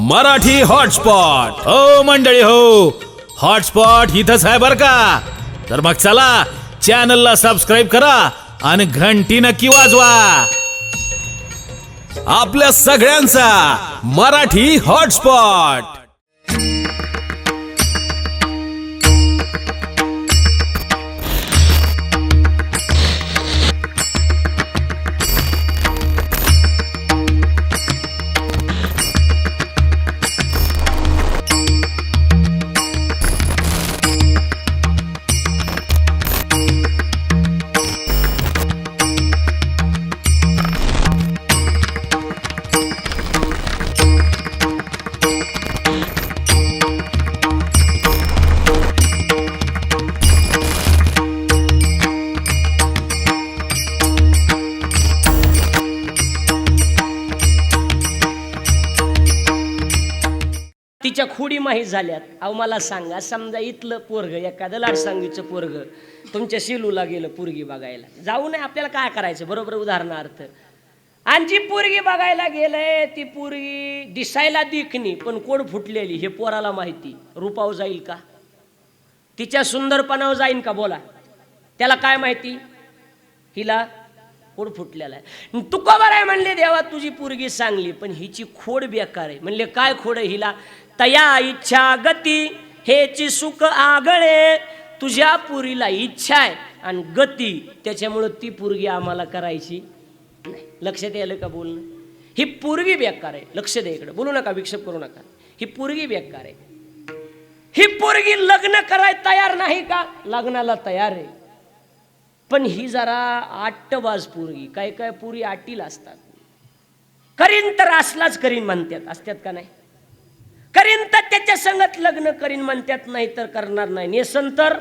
Marathi hotspot हो मंडळी हो, हॉटस्पॉट इथंच आहे बर का. तर मग चला चॅनलला सबस्क्राईब करा आणि घंटी नक्की वाजवा. आपल्या सगळ्यांचा मराठी हॉटस्पॉट. तिच्या खोडी माहीत झाल्यात. अहो मला सांगा, समजा इथलं पोरग एखादं लाडसांगीचं पोरग तुमच्या शिलूला गेलं पोरगी बघायला, जाऊ नये आपल्याला काय करायचं बरोबर उदाहरणार्थ. आणि जी पोरगी बघायला गेलंय ती पोरगी दिसायला दिखणी पण कोड फुटलेली, हे पोराला माहिती. रूपाव जाईल का, तिच्या सुंदरपणावर जाईन का, बोला. त्याला काय माहिती, हिला खोड फुटलेला आहे. तुकोबार आहे म्हणले देवा तुझी पोरगी चांगली पण हिची खोड बेकार आहे. म्हणले काय खोड आहे हिला, तया इच्छा गती हेची सुख आगळे. तुझ्या पुरीला इच्छा आहे आणि गती, त्याच्यामुळं ती पोरगी आम्हाला करायची नाही. लक्षात यायला का बोलणं, ही पोरगी बेकार आहे. लक्ष द्या इकडे, बोलू नका, विक्षेप करू नका. ही पोरगी बेकार आहे. ही पोरगी लग्न करायला तयार नाही का, लग्नाला तयार आहे पण ही जरा आट्टबाज पोरगी. काय काय पुरी आटीला असतात. करीन तर असलाच करीन म्हणतात, असतात का नाही. करीन तर त्याच्या संगत लग्न करीन म्हणतात, नाही तर करणार नाही. नेसन तर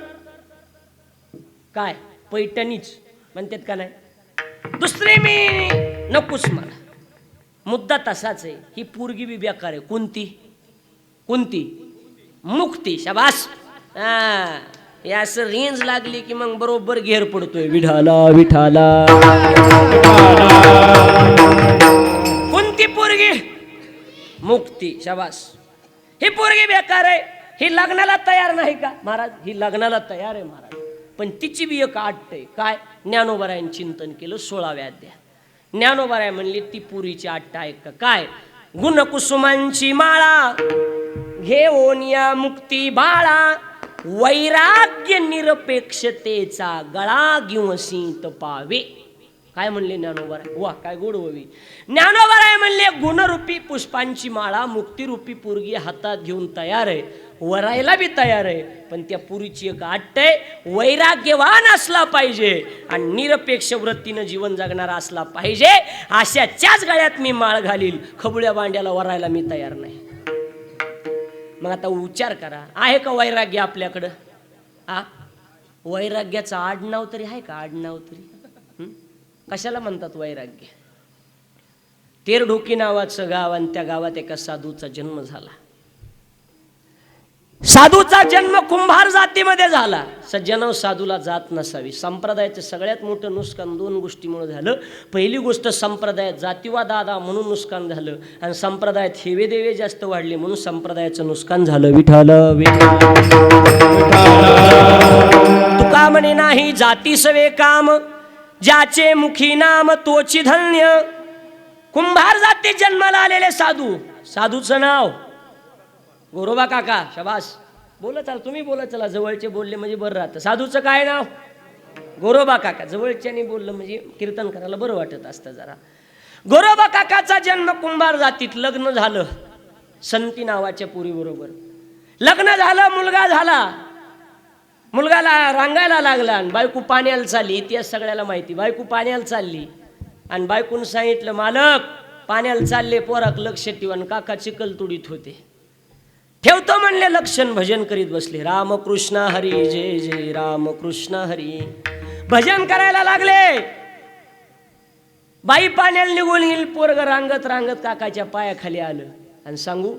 काय पैठणीच म्हणतात का नाही. दुसरी मी नकोच, मला मुद्दा तसाच आहे. ही पोरगी बी बेकार आहे. कोणती कोणती, मुक्ती. शाबास. हे असं रेंज लागली की मग बरोबर घेर पडतोय. विठाला विठाला. कोणती पोरगी, मुक्ती. शाबास. ही पोरगी बेकार आहे. ही लग्नाला तयार नाही का महाराज, ही लग्नाला तयार आहे महाराज, पण तिची बी एक आट आहे. काय, ज्ञानोबारायांनी चिंतन केलं 16व्या अध्यायात. ज्ञानोबाराय म्हणले ती पुरीची आट आहे का, काय, गुणकुसुमांची माळा घेऊन या मुक्ती बाळा, वैराग्य निरपेक्षतेचा गळा घेऊन सीत पावे. काय म्हणले ज्ञानोबाराय, वा काय गोड हवी. ज्ञानोबाराय म्हणले गुणरूपी पुष्पांची माळा मुक्तिरूपी पोरगी हातात घेऊन तयार आहे, वरायला बी तयार आहे, पण त्या पुरीची एक आट आहे, वैराग्यवान असला पाहिजे आणि निरपेक्ष वृत्तीनं जीवन जगणारा असला पाहिजे. अशाच्याच गळ्यात मी माळ घालील, खबुळ्या बांड्याला वरायला मी तयार नाही. मग आता विचार करा, आहे का वैराग्य आपल्याकडं. वैराग्याचं आडनाव तरी आहे का, आडनाव तरी. कशाला म्हणतात वैराग्य. तेरढोकी नावाचं गाव आणि त्या गावात एका साधूचा जन्म झाला. साधूचा जन्म कुंभार जातीमध्ये झाला. सज्जनाव साधूला जात नसावी. संप्रदायाचं सगळ्यात मोठं नुकसान दोन गोष्टीमुळे झालं. पहिली गोष्ट, संप्रदायात जातीवाद आला म्हणून नुकसान झालं, आणि संप्रदायात हेवे देवे जास्त वाढले म्हणून संप्रदायाचं नुकसान झालं. विठाल तुका म्हणे नाही जाती सवे काम, ज्याचे मुखी नाम तोची धन्य. कुंभार जाती जन्माला आलेले साधू, साधूचं नाव गोरोबा काका. शबास. बोला चला, तुम्ही बोला चला, जवळचे बोलले म्हणजे बरं राहतं. साधूचं काय नाव, गोरोबा काका. जवळच्यानी बोललं म्हणजे कीर्तन करायला बरं वाटत असतं जरा. गोरोबा काकाचा जन्म कुंभार जातीत. लग्न झालं संती नावाच्या पुरी बरोबर. लग्न झालं, मुलगा झाला. मुलगाला रांगायला लागला आणि बायको पाण्याला चालली. इतिहास सगळ्याला माहिती. बायको पाण्याला चालली आणि बायकोनं सांगितलं, मालक पाण्याला चालले, पोराक लक्ष ठेवा. आणि काका चिखल तुडीत होते. ठेवतो म्हणले लक्षण, भजन करीत बसले. रामकृष्ण हरी जय जय रामकृष्ण हरी. भजन करायला लागले. बाई पाण्याला निघून येईल, पोरग रांगत रांगत काकाच्या पायाखाली आलं. आणि सांगू,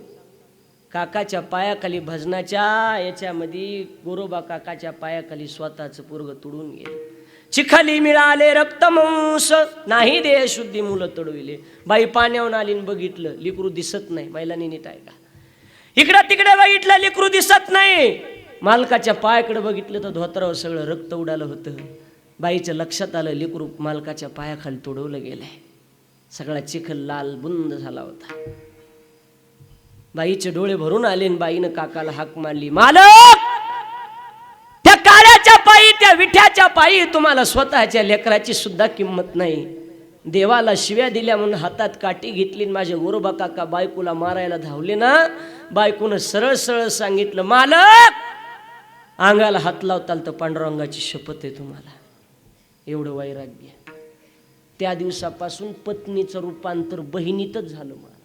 काकाच्या पायाखाली भजनाच्या याच्यामध्ये गोरोबा काकाच्या पायाखाली स्वतःचं पोरग तुडून गेलं. चिखली मिळाले रक्तमांस नाही देह शुद्धी मुलं तडविले. बाई पाण्याहून आली बघितलं लेकरू दिसत नाही. महिलांनी नीट ऐका, इकडं तिकडे बघितलं लेकरू दिसत नाही. मालकाच्या पायाकडे बघितलं तर धोतरावर सगळं रक्त उडालं होतं. बाईच्या लक्षात आलं लेकरू मालकाच्या पायाखाली तोडवलं गेलंय. सगळा चिखल लाल बुंद झाला होता. बाईचे डोळे भरून आले. बाईनं काकाला हाक मारली, मालक त्या काळ्याच्या पायी त्या विठ्याच्या पायी तुम्हाला स्वतःच्या लेकराची सुद्धा किंमत नाही. देवाला शिव्या दिल्या म्हणून हातात काठी घेतली. माझे गोरोबा काका बायकोला मारायला धावले ना. बायकोनं सरळ सरळ सांगितलं, मालक अंगाला हात लावताल तर पांडुरंगाची शपथ आहे तुम्हाला. एवढं वैराग्य. त्या दिवसापासून पत्नीचं रूपांतर बहिणीतच झालं. मला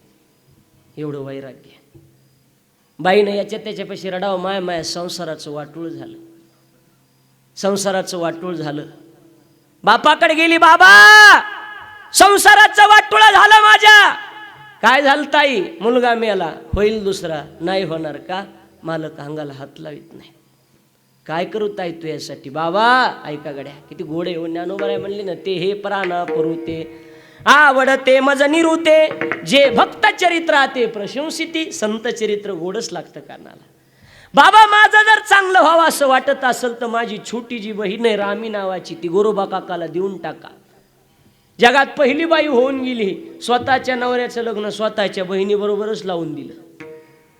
एवढं वैराग्य. बाईनं याच्या त्याच्यापाशी रडावं, माया माया संसाराचं वाटूळ झालं. संसाराचं वाटूळ झालं. बापाकडे गेली, बाबा संसाराचं वाटूळ झालं माझ्या. काय झालं ताई? मुलगा मेला. होईल दुसरा? नाही होणार. का? मालक अंगाला हात लावित नाही. काय करू ताई तू यासाठी? बाबा ऐका गड्या, किती गोड आहे. ज्ञानोबा म्हणले ना, ते हे प्राणा परुते आवडते मज निरुते जे भक्त चरित्र ते प्रशंसिती. संत चरित्र गोडच लागतं कानाला. बाबा माझं जर चांगलं व्हावं असं वाटत असेल तर माझी छोटी जी बहीण आहे रामी नावाची, ती गोरोबा काकाला देऊन टाका. जगात पहिली बाई होऊन गेली. स्वतःच्या नवऱ्याचं लग्न स्वतःच्या बहिणीबरोबरच लावून दिलं.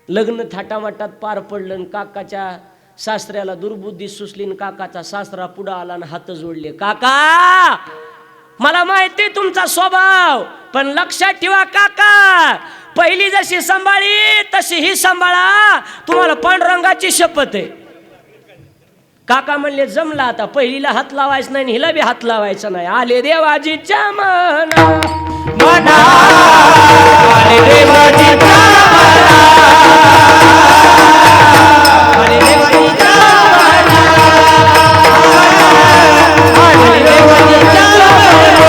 लग्न थाटामाटात पार पडलं. काकाच्या सासऱ्याला दुर्बुद्धी सुचली. काकाचा सासरा पुढं आला आणि हात जोडले, काका मला माहिती तुमचा स्वभाव, पण लक्षात ठेवा काका, पहिली जशी सांभाळी तशी ही सांभाळा. तुम्हाला पांडुरंगाची शपथ आहे. काका म्हणले, जमला आता. पहिलीला हात लावायचा नाही, हिला बी हात लावायचा नाही. आले देवाजीच्या मना मना, आले देवाजीच्या मना, आले देवाजीच्या मना, आले देवाजीच्या मना.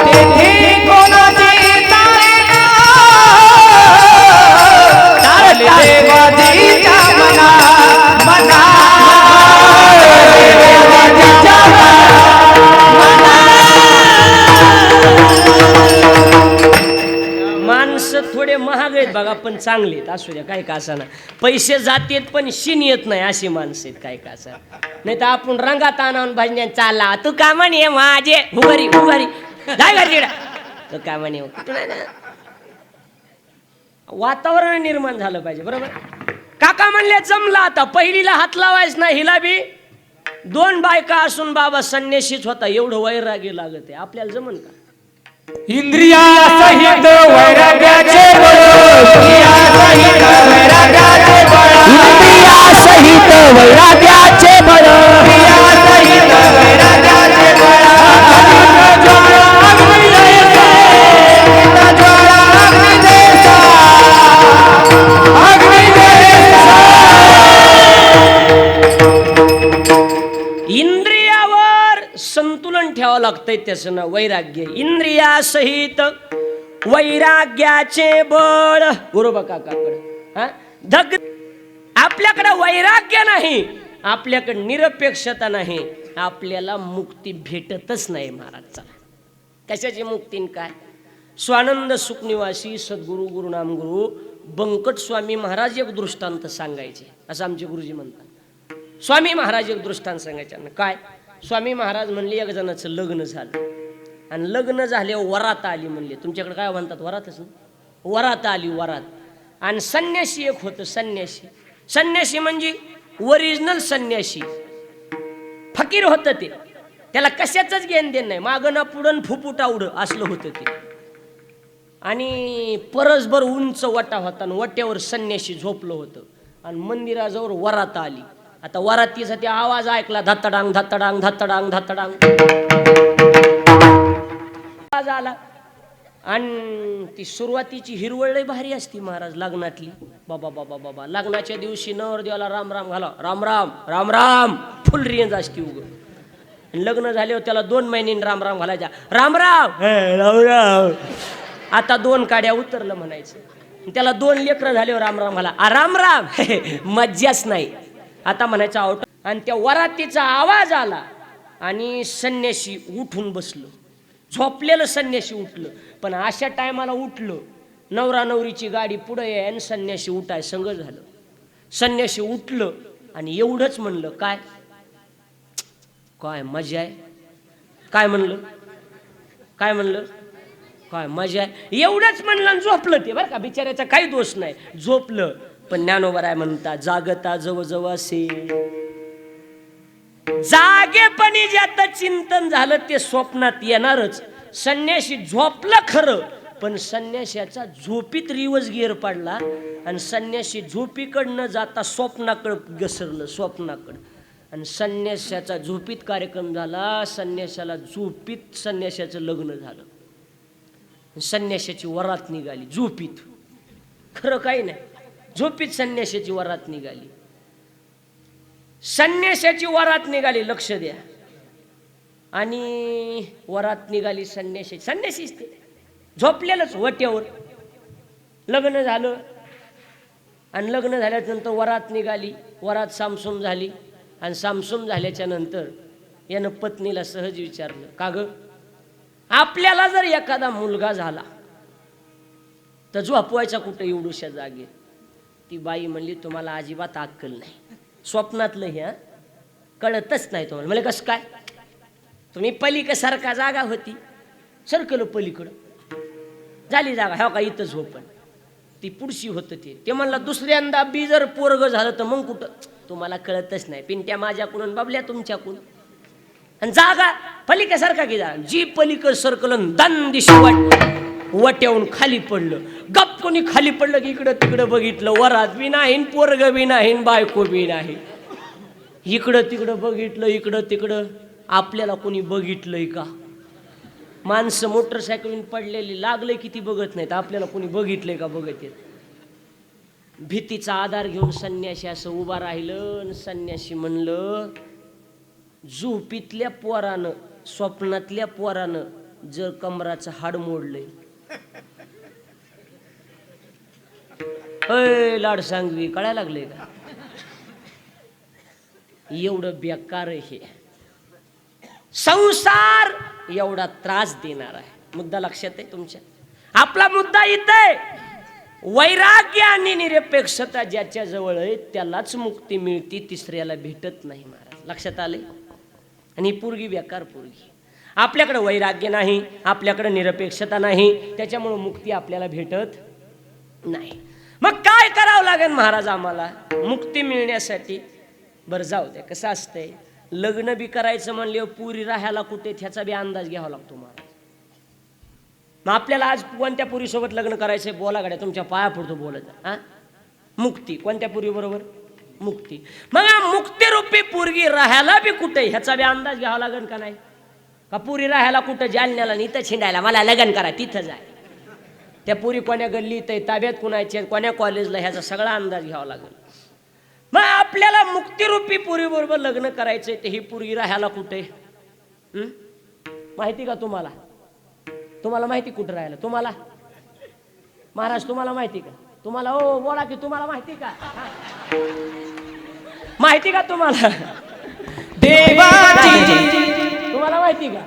तेथे कोणाची तारणा, तारले देवाजीच्या मना मना, देवाजीच्या मना. माणसं थोडे महाग आहेत बघा, पण चांगले आहेत. असू द्या, काय का असाना. पैसे जातेत पण शिन येत नाही, अशी माणसं आहेत. काय का असा. नाही तर आपण रंगात आणून भाजण्या चालला, तू का म्हणे माझे उभारी उभारी काय करते तू का म्हणे. वातावरण निर्माण झालं पाहिजे. बरोबर. काका म्हणले, जमला आता. पहिलीला हात लावायच नाही, हिला बी. दोन बायका असून बाबा संन्याशीच होता. एवढं वैराग्य लागत आहे. आपल्याला जमन का? इंद्रिया सहित वैराग्याचे बळ, इंद्रिया सहित वैराग्याचे बळ, इंद्रिया सहित वैराग्याचे बळ, इंद्रिया सहित वैराग्याचे बळ. ज्वाळा अग्निदेसा, ज्वाळा अग्निदेसा, अग्निदेसा. इंद्रियावर संतुलन ठेवावं लागतंय. त्याचं नाव वैराग्य. इंद्रिया सहित वैराग्याचे बळ. बरोबर काकाकडे धग. आपल्याकडे वैराग्य नाही, आपल्याकडे निरपेक्षता नाही, आपल्याला मुक्ती भेटतच नाही. महाराजचा कशाची मुक्ती काय? स्वानंद सुखनिवासी सद्गुरू गुरुनाम गुरु बंकट स्वामी महाराज एक दृष्टांत सांगायचे, असं आमचे गुरुजी म्हणतात. स्वामी महाराज एक दृष्टांत सांगायचे. काय? स्वामी महाराज म्हणले, एक जणाचं लग्न झालं आणि लग्न झाले वरात आली. म्हणले, तुमच्याकडे काय म्हणतात? वरातच ना. वरात आली, वरात. आणि संन्यासी एक होतं. संन्यासी, संन्यासी म्हणजे ओरिजिनल संन्यासी. फकीर होतं ते. त्याला कशाचंच घेण देण नाही. मागं ना पुढं फुफुट आवडं असलं होतं ते. आणि परसभर उंच वटा होता आणि वट्यावर संन्यासी झोपलं होतं. आणि मंदिराजवळ वरात आली. आता वरातीसाठी आवाज ऐकला, धत्तडांग धत्तडांग धत्तडांग धत्तडांग आवाज आला. आणि ती सुरुवातीची हिरवळ लई भारी असती महाराज लग्नातली. बाबा बाबा बाबा, लग्नाच्या दिवशी नवरदेवाला राम राम घाला, राम राम राम राम, फुल रेंज असती उग. लग्न झाल्यावर त्याला 2 महिन्यांनी राम राम घालायचा. राम राम राम राम. आता 2 काड्या उतरलं म्हणायचं. त्याला 2 लेकरं झाल्यावर राम राम घाला, राम राम. मज्जाच नाही. आता म्हणायचं आउट. आणि त्या वरातीचा आवाज आला आणि संन्याशी उठून बसलो. झोपलेलं संन्याशी उठलं. पण अशा टायमाला उठलं, नवरा नवरीची गाडी पुढे आहे आणि संन्याशी उठाय संग झालं. संन्याशी उठलं आणि एवढंच म्हणलं, काय काय मजा आहे. काय म्हणलं, काय म्हणलं, काय मजा आहे. एवढंच म्हणलं आणि झोपलं ते. बरं का, बिचाऱ्याचा काही दोष नाही, झोपलं. पण ज्ञानोबा राय म्हणतात, जागता जवळ असे जागेपणी ज्याचं चिंतन झालं ते स्वप्नात येणारच. संन्याशी झोपलं खरं, पण संन्याशाचा झोपीत रिवर्स गिअर पडला आणि संन्याशी झोपीकडनं जाता स्वप्नाकडं घसरलं, स्वप्नाकडं. आणि संन्याशाचा झोपीत कार्यक्रम झाला. संन्याशाला झोपीत संन्याशाचं लग्न झालं. संन्याशाची वरात निघाली झोपीत. खरं काही नाही, झोपीत संन्याशाची वरात निघाली. संन्याशाची वरात निघाली, लक्ष द्या. आणि वरात निघाली संन्याशी. संन्याशीच ते झोपलेलंच वट्यावर. लग्न झालं आणि लग्न झाल्यानंतर वरात निघाली. वरात सामसूम झाली आणि सामसूम झाल्याच्या नंतर यानं पत्नीला सहज विचारलं, का ग, आपल्याला जर एखादा मुलगा झाला तर झोपवायचा कुठं एवढूशा जागेत. ती बाई म्हणली, तुम्हाला अजिबात अक्कल नाही. स्वप्नातलं हे कळतच नाही तुम्हाला. म्हणजे कसं काय, तुम्ही पलीकडसारखा जागा होती, सरकलं पलीकडं झाली जागा, ह्या का इथं झोपण. ती पुढशी होतं ते म्हणलं, दुसऱ्यांदा बी जर पोरग झालं तर मग कुठं, तुम्हाला कळतच नाही. पिंट्या माझ्याकडून, बाबल्या तुमच्याकडून. आणि जागा पलीकडसारखा की जागा, जी पलीकड सरकलं दन दिशी वट्यावून खाली पडलं. गप कोणी खाली पडलं की इकडं तिकडं बघितलं, वरात बी नाही, पोरग बी नाही, बायको बी नाही. इकडं तिकडं बघितलं, इकडं तिकडं. आपल्याला कोणी बघितलंय का? माणसं मोटरसायकलीन पडलेली लागलंय किती बघत नाहीत. आपल्याला कोणी बघितलंय का? बघत येत. भीतीचा आधार घेऊन संन्याशी असं उभा राहिलं आणि संन्याशी म्हणलं, झोपीतल्या पोरानं, स्वप्नातल्या पोरानं जर कमराचं हाड मोडलंय, लाड सांगवी, कळायला लागले का? एवढं बेकार हे संसार, एवढा त्रास देणार आहे. मुद्दा लक्षात आहे तुमच्या? आपला मुद्दा इथं आहे, वैराग्य आणि निरपेक्षता ज्याच्या जवळ आहे त्यालाच मुक्ती मिळते, तिसऱ्याला भेटत नाही. महाराज लक्षात आले? आणि पोरगी बेकार पोरगी. आपल्याकडे वैराग्य नाही, आपल्याकडे निरपेक्षता नाही, त्याच्यामुळे मुक्ती आपल्याला भेटत नाही. मग काय करावं लागेल महाराज आम्हाला मुक्ती मिळण्यासाठी? बरं जाऊ द्या, कसं असतंय, लग्न बी करायचं म्हणले पुरी राहायला कुठे ह्याचा बी अंदाज घ्यावा लागतो महाराज. मग आपल्याला आज कोणत्या पुरीसोबत लग्न करायचंय? बोला गाड्या, तुमच्या पाया पडतो बोलत. हा, मुक्ती. कोणत्या पुरी बरोबर? मुक्ती. मग मुक्तीरूपी पोरगी राहायला बी कुठे ह्याचा बी अंदाज घ्यावा लागेल का नाही? का पुरी राहायला कुठं जालन्याला आणि इथं छिंडायला, मला लग्न करा तिथं जाय. त्या पुरी कोण्या गल्लीत आहे, ताब्यात कुणाच्या, कोण्या कॉलेजला, ह्याचा सगळा अंदाज घ्यावा लागेल. मग आपल्याला मुक्तीरूपी पुरी बरोबर लग्न करायचंय, तर ही पुरगी राहायला कुठे माहिती का तुम्हाला? तुम्हाला माहिती कुठं राहायला? तुम्हाला महाराज तुम्हाला माहिती का? तुम्हाला ओ बोला की, तुम्हाला माहिती का? माहिती का तुम्हाला? देवाची तुम्हाला माहिती का?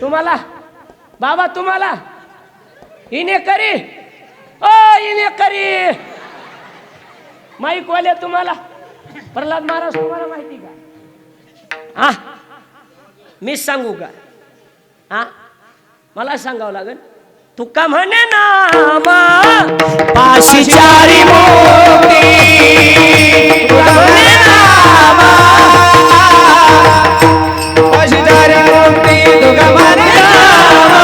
तुम्हाला बाबा, तुम्हाला इने करी, ओ इने करी माईक वाले, तुम्हाला प्रल्हाद महाराज तुम्हाला माहिती का? हा, मीच सांगू का? हा, मला सांगावं लागेल. तुका म्हणे नामा पाशी चारी मोती, तुका म्हणे नामा पाशी चारी मोती, तुका म्हणे नामा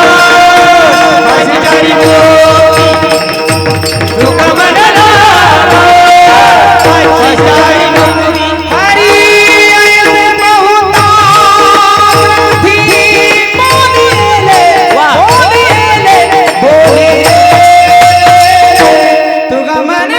पाशी चारी मोती, तुका म्हणे नामा पाशी चारी मोती. हरी तुगा मन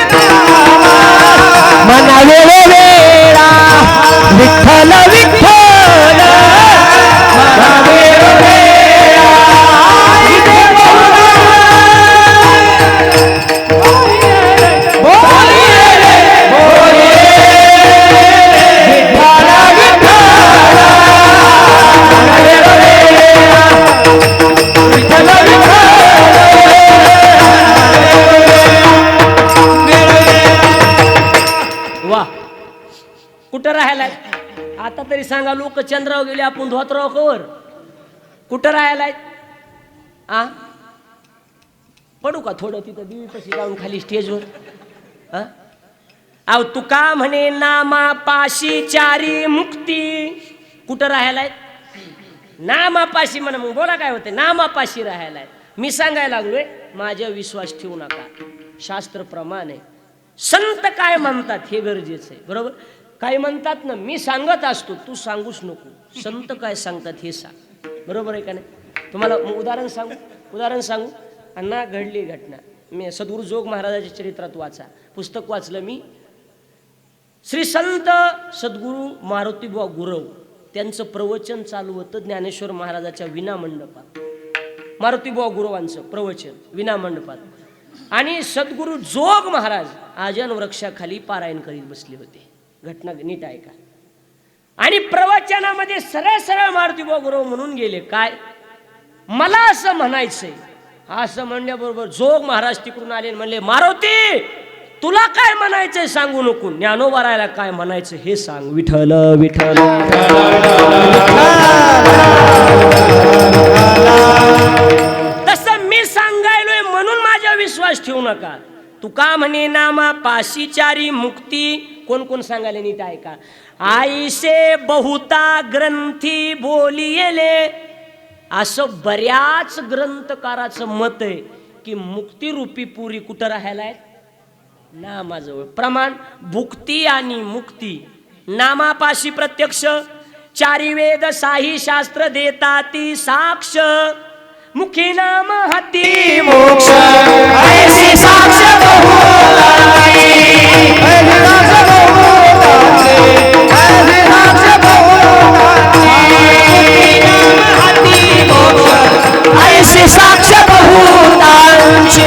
राहायलाय? आता तरी सांगा, लोक चंद्रावर गेले, आपण धोतराव कवर कुठं राहायलाय? आ पडू का थोडं तिथं देवी पशी जाऊन खाली स्टेजवर? अहो तुका म्हणे नामा पाशी चारी मुक्ती, कुठं राहायलाय? नामापाशी म्हणा. मग बोला काय होते? नामापाशी राहायलाय. मी सांगायला लागलोय, माझ्या विश्वास ठेवू नका, शास्त्र प्रमाण आहे. संत काय म्हणतात हे गरजेचं आहे, बरोबर? काय म्हणतात ना, मी सांगत असतो, तू सांगूच नको. संत काय सांगतात हे सांग, बरोबर आहे का नाही? तुम्हाला उदाहरण सांगू. अण्णा घडली घटना, मी सद्गुरू जोग महाराजाच्या चरित्रात वाचा, पुस्तक वाचलं मी. श्री संत सद्गुरू मारुतीबुवा गुरव त्यांचं प्रवचन चालू होतं ज्ञानेश्वर महाराजाच्या विना मंडपात. मारुतीबुवा गुरुवांचं प्रवचन विना मंडपात, आणि सद्गुरू जोग महाराज आजन वृक्षाखाली पारायण करीत बसले होते. घटना नीट ऐका. आणि प्रवचनामध्ये सरळ सरळ मारुतीबुवा गुरु म्हणून गेले, काय मला असं म्हणायचंय. असं म्हणल्याबरोबर जोग महाराज तिकडून आले आणि म्हणले, मारुती तुला काय म्हणायचंय सांगू नको, ज्ञानोबारायला काय म्हणायचं हे सांग. विठ्ठल विठ्ठल. तसं मी सांगायलोय म्हणून माझा विश्वास ठेवू नका. तुका म्हणे नामा पाशी चारी मुक्ती. कोण कोण सांगायले नीट ऐका. आईसे बहुता ग्रंथी बोलियले, असं बऱ्याच ग्रंथकाराचं मत आहे की मुक्तिरूपी पुरी कुठं राहायला आहेत? नामाजवळ. प्रमाण भुक्ती आणि मुक्ती नामापाशी प्रत्यक्ष. चारी वेद साही शास्त्र देताती साक्ष, मुखी नाम हाती मोक्ष. ऐसी साक्ष ऐसी साक्ष बहुतांची.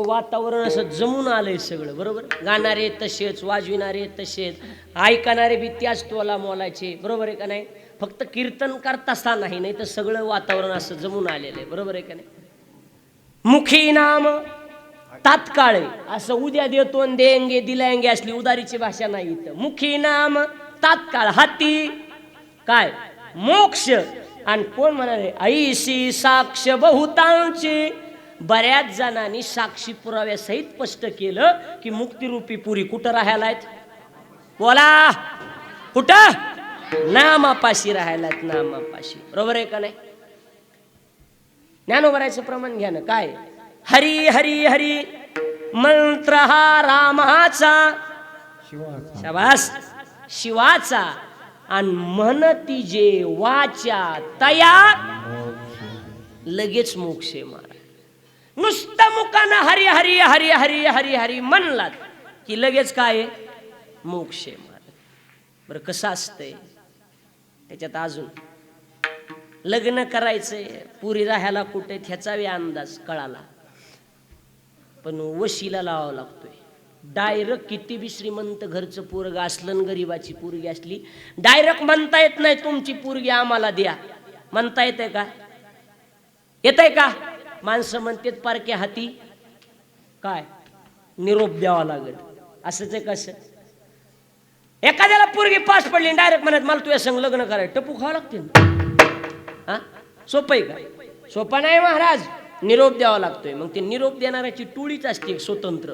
वातावरण असं जमून आलंय सगळं, बरोबर? गाणारे तसेच, वाजविणारे तसेच, ऐकणारे बी त्याच टोला मोलाचे, बरोबर आहे का नाही? फक्त कीर्तन करता नाही, नाही तर सगळं वातावरण असं जमून आलेलं आहे, बरोबर आहे का नाही? मुखी नाम तात्काळ आहे, असं उद्या देतो देंगे दिलांगे असली उदारीची भाषा नाही इथं. मुखी नाम तात्काळ, हाती काय मोक्ष. आणि कोण म्हणाले ऐशी साक्ष बहुतांची. बऱ्याच जणांनी साक्षी पुराव्यासहित स्पष्ट केलं की मुक्तिरूपी पुरी कुठं राहायला आहेत? बोला कुठं? नामापाशी राहायला आहेत, नामापाशी, बरोबर आहे का नाही? ज्ञानोबरायचं प्रमाण घ्या ना. काय हरी हरी हरी मंत्र हा रामाचा, शाबास, शिवाचा. आणि म्हणती जे वाचा तया लगेच मोक्ष मारा. नुसतं मुखानं हरी हरी हरी हरी हरी हरी म्हणलात की लगेच काय मोक्ष मारा. बरं कसं असतंय त्याच्यात? अजून लग्न करायचंय, पुरी राहायला कुठे ह्याचा अंदाज कळाला, पण वशीला लावावं लागतोय. डायरेक्ट किती बी श्रीमंत घरचं पोरग असलं, गरीबाची पोरगी असली, डायरेक्ट म्हणता येत नाही तुमची पोरगी आम्हाला द्या. म्हणता येते का? येतंय का? माणसं म्हणतात पारखे हाती काय निरोप द्यावा लागेल. असंच आहे. कसं एखाद्याला पोरगी पास पडली डायरेक्ट म्हणत मला तुझ्या संग लग्न करायचं, टपू खावं लागते ना? हा सोपं आहे का? सोपं नाही महाराज. निरोप द्यावा लागतोय. मग ते निरोप देणाऱ्याची टोळीच असते एक स्वतंत्र,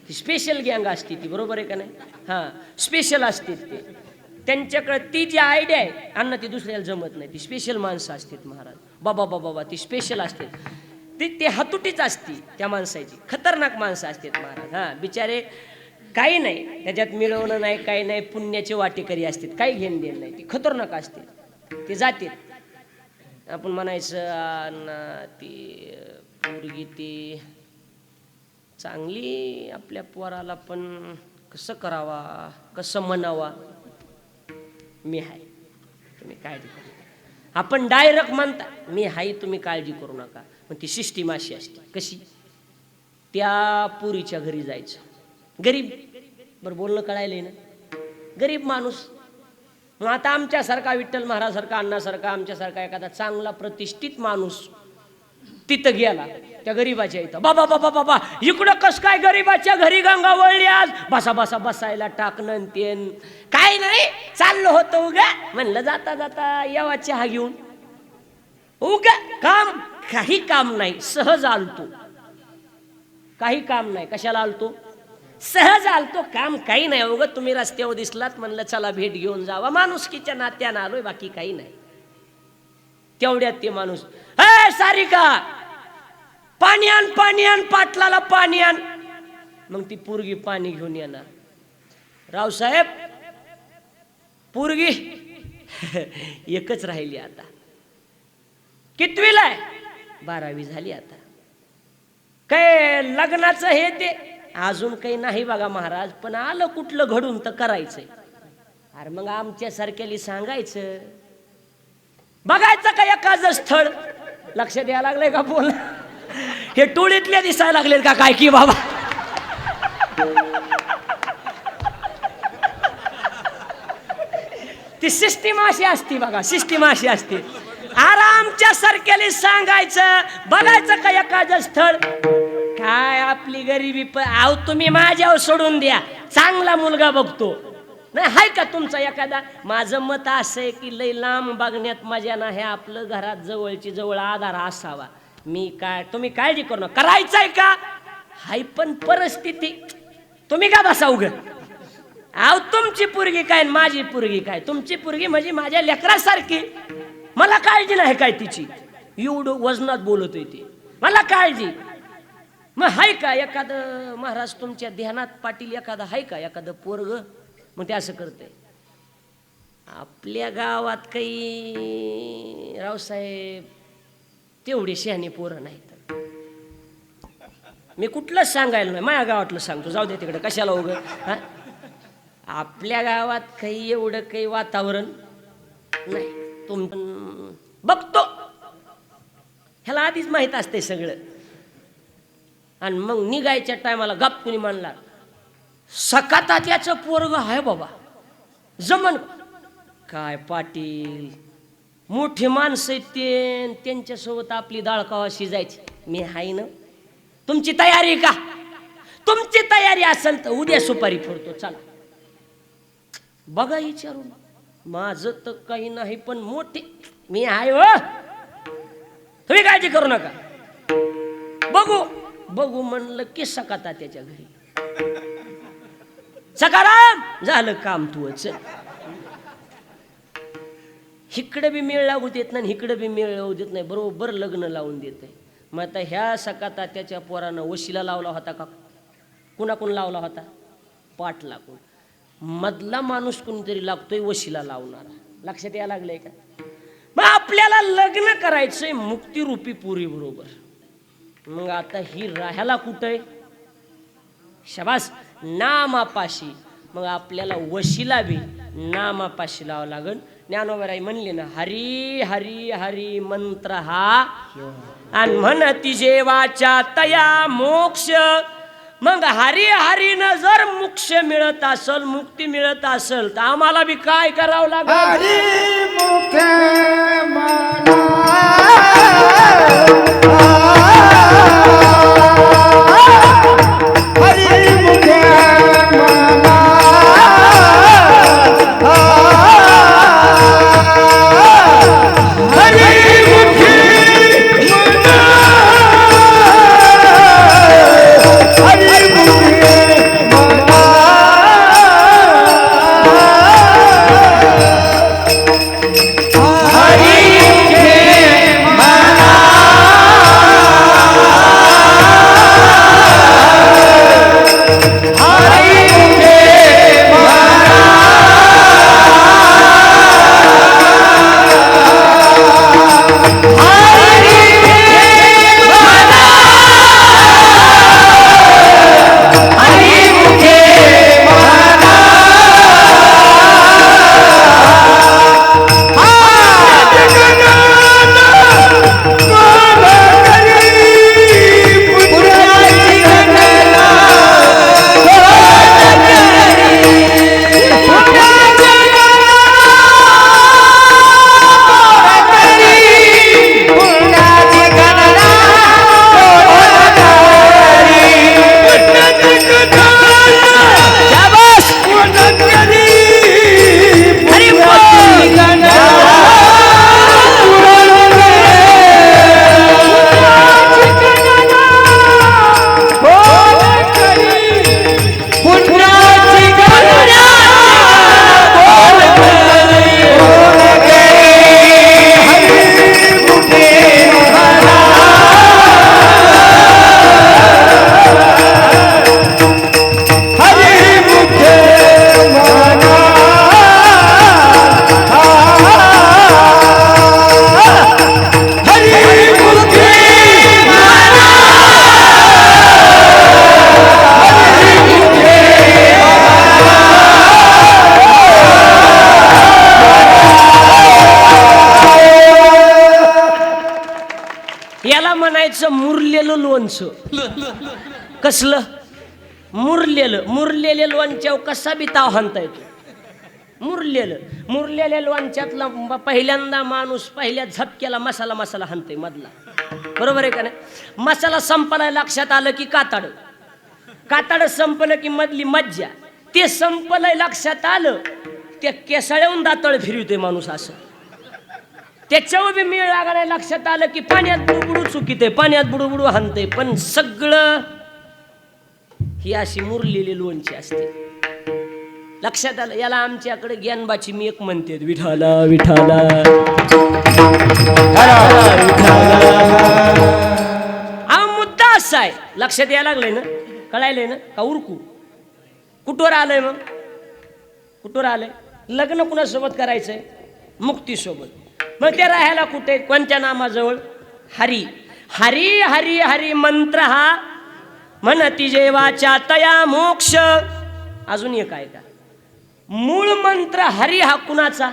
ती स्पेशल गँग असते ती, बरोबर आहे का नाही? हां स्पेशल असते ते. त्यांच्याकडे ती जी आयडिया आहे अण्णा ती दुसऱ्याला जमत नाही. ती स्पेशल माणसं असतात महाराज. बाबा बाबा बाबा ती स्पेशल असते ती, ते हातुटीच असती त्या माणसाची. खतरनाक माणसं असतात महाराज. हां बिचारे काही नाही त्याच्यात मिळवणं नाही, काही नाही. पुण्याचे वाटेकरी असतात, काही घेणं देणं नाही. ती खतरनाक असते, ते जाते. आपण म्हणायचं ती पोरगी ती चांगली, आपल्या पोराला पण कसं करावा, कसं म्हणावा. मी आहे, तुम्ही काळजी करू नका. आपण डायरेक्ट म्हणता मी आहे, तुम्ही काळजी करू नका. पण ती सिस्टीम अशी असते. कशी? त्या पुरीच्या घरी जायचं. गरीब, बरं बोलणं कळायलंय ना, गरीब माणूस. मग आता आमच्यासारखा विठ्ठल महाराजसारखा, अण्णासारखा, आमच्यासारखा एखादा चांगला प्रतिष्ठित माणूस तिथं गेला त्या गरीबाच्या इथं. बाबा बाबा बाबा, इकडं कस काय गरीबाच्या घरी गंगा वळली आज? बसा बसा, बसायला टाकणं तेन काय नाही. चाललं होतं उगा, म्हणलं जाता जाता यावा चहा घेऊन. उगा काम, काही काम नाही, सहज आलतो. काही काम नाही, कशाला आलतो? सहज आलतो. काम काही नाही. उगा तुम्ही रस्त्यावर दिसलात, म्हणलं चला भेट घेऊन जावा, माणुसकीच्या नात्यानं आलोय, बाकी काही नाही. तेवढ्यात ते माणूस, हे सारिका, पाणी आण, पाणी आण, पाटलाला पाणी आण. मग ती पोरगी पाणी घेऊन येणार. रावसाहेब, पोरगी एकच राहिली आता. कितवीला आहे? 12वी झाली आता. काय लग्नाचं हे ते अजून काही नाही बघा महाराज, पण आलं कुठलं घडून तर करायचंय. अरे मग आमच्या सारख्याला सांगायचं, बघायचं का एखादं स्थळ. लक्ष द्यायला लागलंय का? बोल, हे टोळीतले दिसायला लागले का काय की बाबा? ती सिस्टीम अशी असती बघा, सिस्टीम अशी असते. आरामच्या सारख्याला सांगायचं, बघायचं का एखादं स्थळ. काय आपली गरिबी, आव तुम्ही माझ्यावर सोडून द्या, चांगला मुलगा बघतो. नाही हाय का तुमचा एखादा? माझं मत असं आहे की लय लांब बघण्यात मजा नाही, आपलं घरात जवळची जवळ आधार असावा. मी काय, तुम्ही काळजी करू नका. करायचंय का? हाय पण परिस्थिती, तुम्ही का बसा उग? आव तुमची पोरगी काय, माझी पोरगी काय? तुमची पोरगी म्हणजे माझ्या लेकरासारखी, मला काळजी नाही काय तिची. एवढं वजनात बोलतोय ते, मला काळजी. मग हाय का एखादं महाराज तुमच्या ध्यानात पाटील एखादं हाय का एखादं पोरग? मग ते असं करतंय. आपल्या गावात काही रावसाहेब तेवढे शहाणे पोरं नाहीत. मी कुठलंच सांगायला नाही, माझ्या गावातलं सांगतो, जाऊ दे तिकडे, कशाला उगं. आपल्या गावात काही एवढं काही वातावरण नाही. तुम बघतो, ह्याला आधीच माहीत असते सगळं. आणि मग निघायच्या टायमाला गप कुणी म्हणला, सकाता त्याचं पोरग आहे बाबा, जमन काय पाटील, मोठे माणसं आहेत, त्यांच्यासोबत आपली डाळ कवा शिजायची. मी हाय ना, तुमची तयारी का? तुमची तयारी असेल तर उद्या सुपारी फोडतो, चला बघा विचारून. माझं तर काही नाही, पण मोठे मी आहे हो, तुम्ही काळजी करू नका. बघू बघू म्हणलं की सकाता त्याच्या घरी. सकाराम झालं काम तुझं. इकडे बी मेळ लागू देत नाही, इकडे बी मेळ लागू देत नाही, बरोबर लग्न लावून देते. मग आता ह्या सकाता त्याच्या पोरानं वशिला लावला होता का? कुणाकून लावला होता? पाटला कोण. मधला माणूस कोणतरी लागतोय वशिला लावणारा. लक्षात यायला लागलंय का? मग आपल्याला लग्न करायचंय मुक्तिरूपी पुरी बरोबर. मग आता ही राहायला कुठे? शाबास, नामापाशी. मग आपल्याला वशिला बी नामापाशी लावावं लागल. ज्ञानोबाराई म्हणले ना, हरी हरी हरी मंत्र हा, आणि म्हणती जेवाच्या तया मोक्ष. मग हरी हरीनं जर मोक्ष मिळत असल, मुक्ती मिळत असल, तर आम्हाला बी काय करावं लागेल? हरी मुख याला म्हणायचं मुरलेलं लोणचं. कसलं मुरलेले लोणच्यावर कसा बी ताव हाणता येतो. मुरलेल्या लोणच्यातला पहिल्यांदा माणूस पहिल्या झपक्याला मसाला हाणतोय मधला, बरोबर आहे का नाही? मसाला संपला लक्षात आलं की कातड संपलं की मधली मज्जा. ते संपलंय लक्षात आलं, त्या केसाळ्याहून दातळ फिरवतोय माणूस असं. त्याच्यावर बी मेळ लागायला लक्षात आलं की पाण्यात बुडबुडू चुकीत आहे, पाण्यात बुडबुडू हाणतंय. पण सगळं ही अशी मुरलेली लोणची असते. लक्षात आलं? याला आमच्याकडे ज्ञानबाची मी एक म्हणते, विठाला विठाला हा मुद्दा असा आहे. लक्षात यायला लागलंय ना, कळायलंय ना का? उरकू कुठवर आलंय? मग कुठवर आलंय? लग्न कुणासोबत करायचंय? मुक्तीसोबत. मग ते राहायला कुठे? कोणत्या नामाजवळ? हरी हरी हरी हरी मंत्र हा म्हणती जेवाच्या तया मोक्ष. अजून एक आहे का? मूळ मंत्र हरी हा कुणाचा?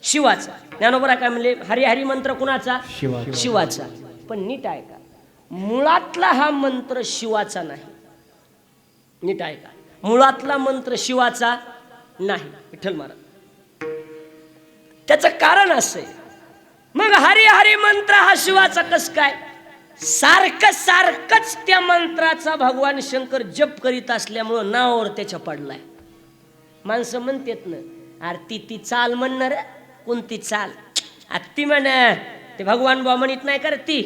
शिवाचा. ज्ञानोबा काय म्हणले? हरी हरी मंत्र कुणाचा? शिवाचा. पण नीट आहे का? मुळातला हा मंत्र शिवाचा नाही. नीट आहे का? मुळातला मंत्र शिवाचा नाही. विठ्ठल महाराज त्याचं कारण असं आहे. मग हरी हरी मंत्र हा शिवाचा कस काय? सारखंच त्या मंत्राचा भगवान शंकर जप करीत असल्यामुळं नावावर त्याच्या पडलाय. माणसं म्हणतात ना, आरती ती चाल म्हणणार. कोणती चाल? ती म्हण ते भगवान बुवा म्हणत नाही कर. ती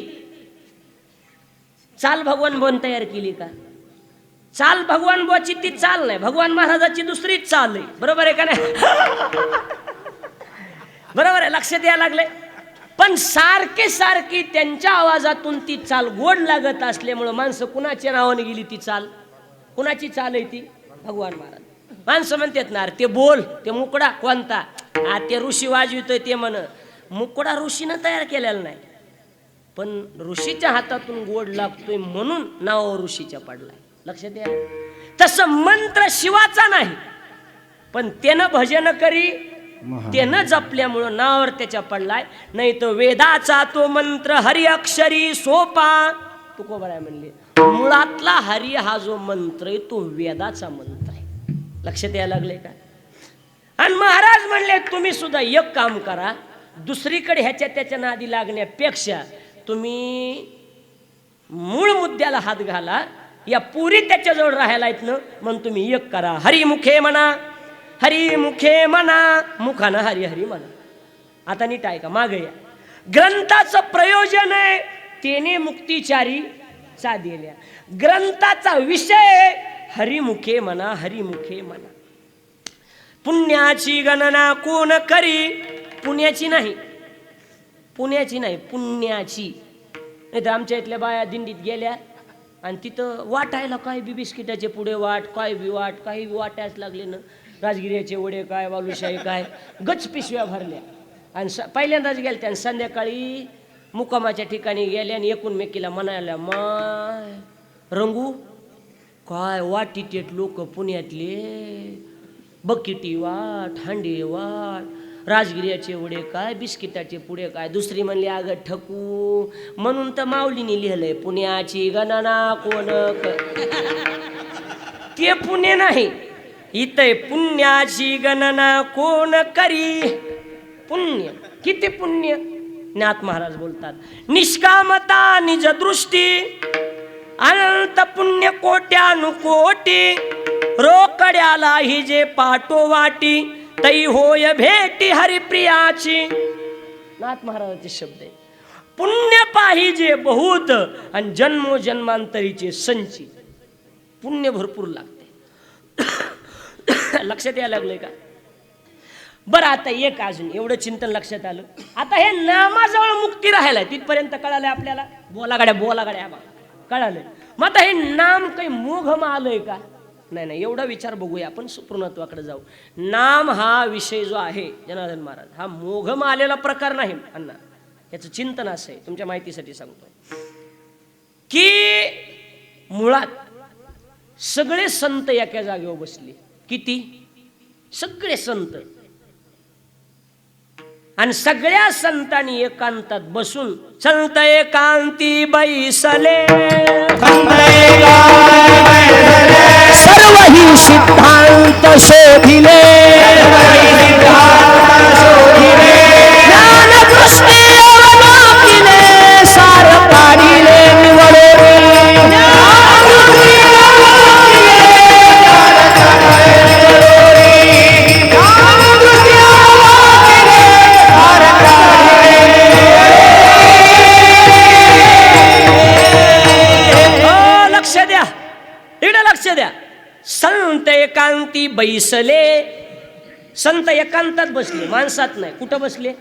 चाल भगवान बुवान तयार केली का? चाल भगवान बुवाची ती चाल नाही, भगवान महाराजाची दुसरीच चाल आहे. बरोबर आहे का नाही? बरोबर आहे. लक्षात यायला लागले. पण सारखी त्यांच्या आवाजातून ती चाल गोड लागत असल्यामुळं माणसं कुणाच्या नावाने गेली ती चाल? कुणाची चाल आहे ती? भगवान महाराज. माणसं म्हणतात ना, ते बोल ते मुकडा कोणता? ते ऋषी वाजवितोय ते म्हण. मुकडा ऋषीनं तयार केलेला नाही, पण ऋषीच्या हातातून गोड लागतोय म्हणून नावावर ऋषीच्या पडलाय. लक्षात या. तसं मंत्र शिवाचा नाही, पण त्यानं भजन करी त्यानं जपल्यामुळं नावावर त्याच्या पडलाय. नाही तर वेदाचा तो मंत्र हरी अक्षरी सोपा. तुकोबाराय म्हणले मुळातला हरी हा जो मंत्र आहे तो वेदाचा मंत्र आहे. लक्षात यायला लागले का? आणि महाराज म्हणले तुम्ही सुद्धा एक काम करा, दुसरीकडे ह्याच्या त्याच्या नादी लागण्यापेक्षा तुम्ही मूळ मुद्द्याला हात घाला. या पुरी त्याच्याजवळ राहायला येत ना, म्हणून तुम्ही एक करा. हरिमुखे म्हणा, हरिमुखे म्हणा, मुखानं हरी हरी म्हणा. आता नीट आहे का? मागे या. ग्रंथाचं प्रयोजन आहे तेने मुक्तिचारी साधिल्या. ग्रंथाचा विषय हरिमुखे म्हणा, हरिमुखे म्हणा. पुण्याची गणना कोण करी? पुण्याची नाही, पुण्याची. नाही तर आमच्या इथल्या बाया दिंडीत गेल्या आणि तिथं वाटायला काय बी बिस्किटाचे पुढे वाट, काय बी वाट, काही बी वाटायच लागले ना. राजगिऱ्याचे वडे काय, बालुशाही काय, गच पिशव्या भरल्या. आणि पहिल्यांदाच गेल्या आणि संध्याकाळी मुक्कामाच्या ठिकाणी गेल्या आणि एकूणमेकीला म्हणायला, माय रंगू काय वाटी तेट लोक पुण्यातले, बकिटी वाट, हांडी वाट, राजगिऱ्याचे वडे काय, बिस्किटाचे पुढे काय. दुसरी म्हणली अगं ठकू, म्हणून तर माऊलीने लिहिलंय पुण्याची गणना कोण ते पुणे नाही, इथे पुण्याची गणना कोण करी. पुण्य किती पुण्य? नाथ महाराज बोलतात, निष्कामता निज दृष्टी अनंत पुण्य कोट्यानुकोटी, रोकड्याला ही जे पाठो वाटी तई होय भेटी हरिप्रियाची. नाथ महाराजाचे शब्द आहे. पुण्य पाहिजे बहुत आणि जन्मोजन्मांतरीचे संची. पुण्य भरपूर लागते. लक्षात यायला लागलंय का? बरं आता एक अजून एवढं चिंतन लक्षात आलं. आता हे नामाजवळ मुक्ती राहायला तिथपर्यंत कळालंय आपल्याला. बोलागाड्या कळालंय. मग आता हे नाम काही मोघम आलंय का? नाही, एवढा विचार बघूया आपण, सुपूर्णत्वाकडे जाऊ. नाम हा विषय जो आहे जनार्दन महाराज, हा मोघम आलेला प्रकार नाही अण्णा. याचं चिंतन असं आहे, तुमच्या माहितीसाठी सांगतो की मुळात सगळे संत एका जागेवर बसले. किती? सगळे संत. आणि सगळ्या संतांनी एकांतात बसून संत एकांती बैसले सर्व ही सिद्धांत शोधिले ज्ञान दृष्टी अवलोकिले सार काढिले निवडोरे लक्ष द्या. संत एकांती बैसले. संत एकांतात बसले, माणसात नाही. कुठं बसले?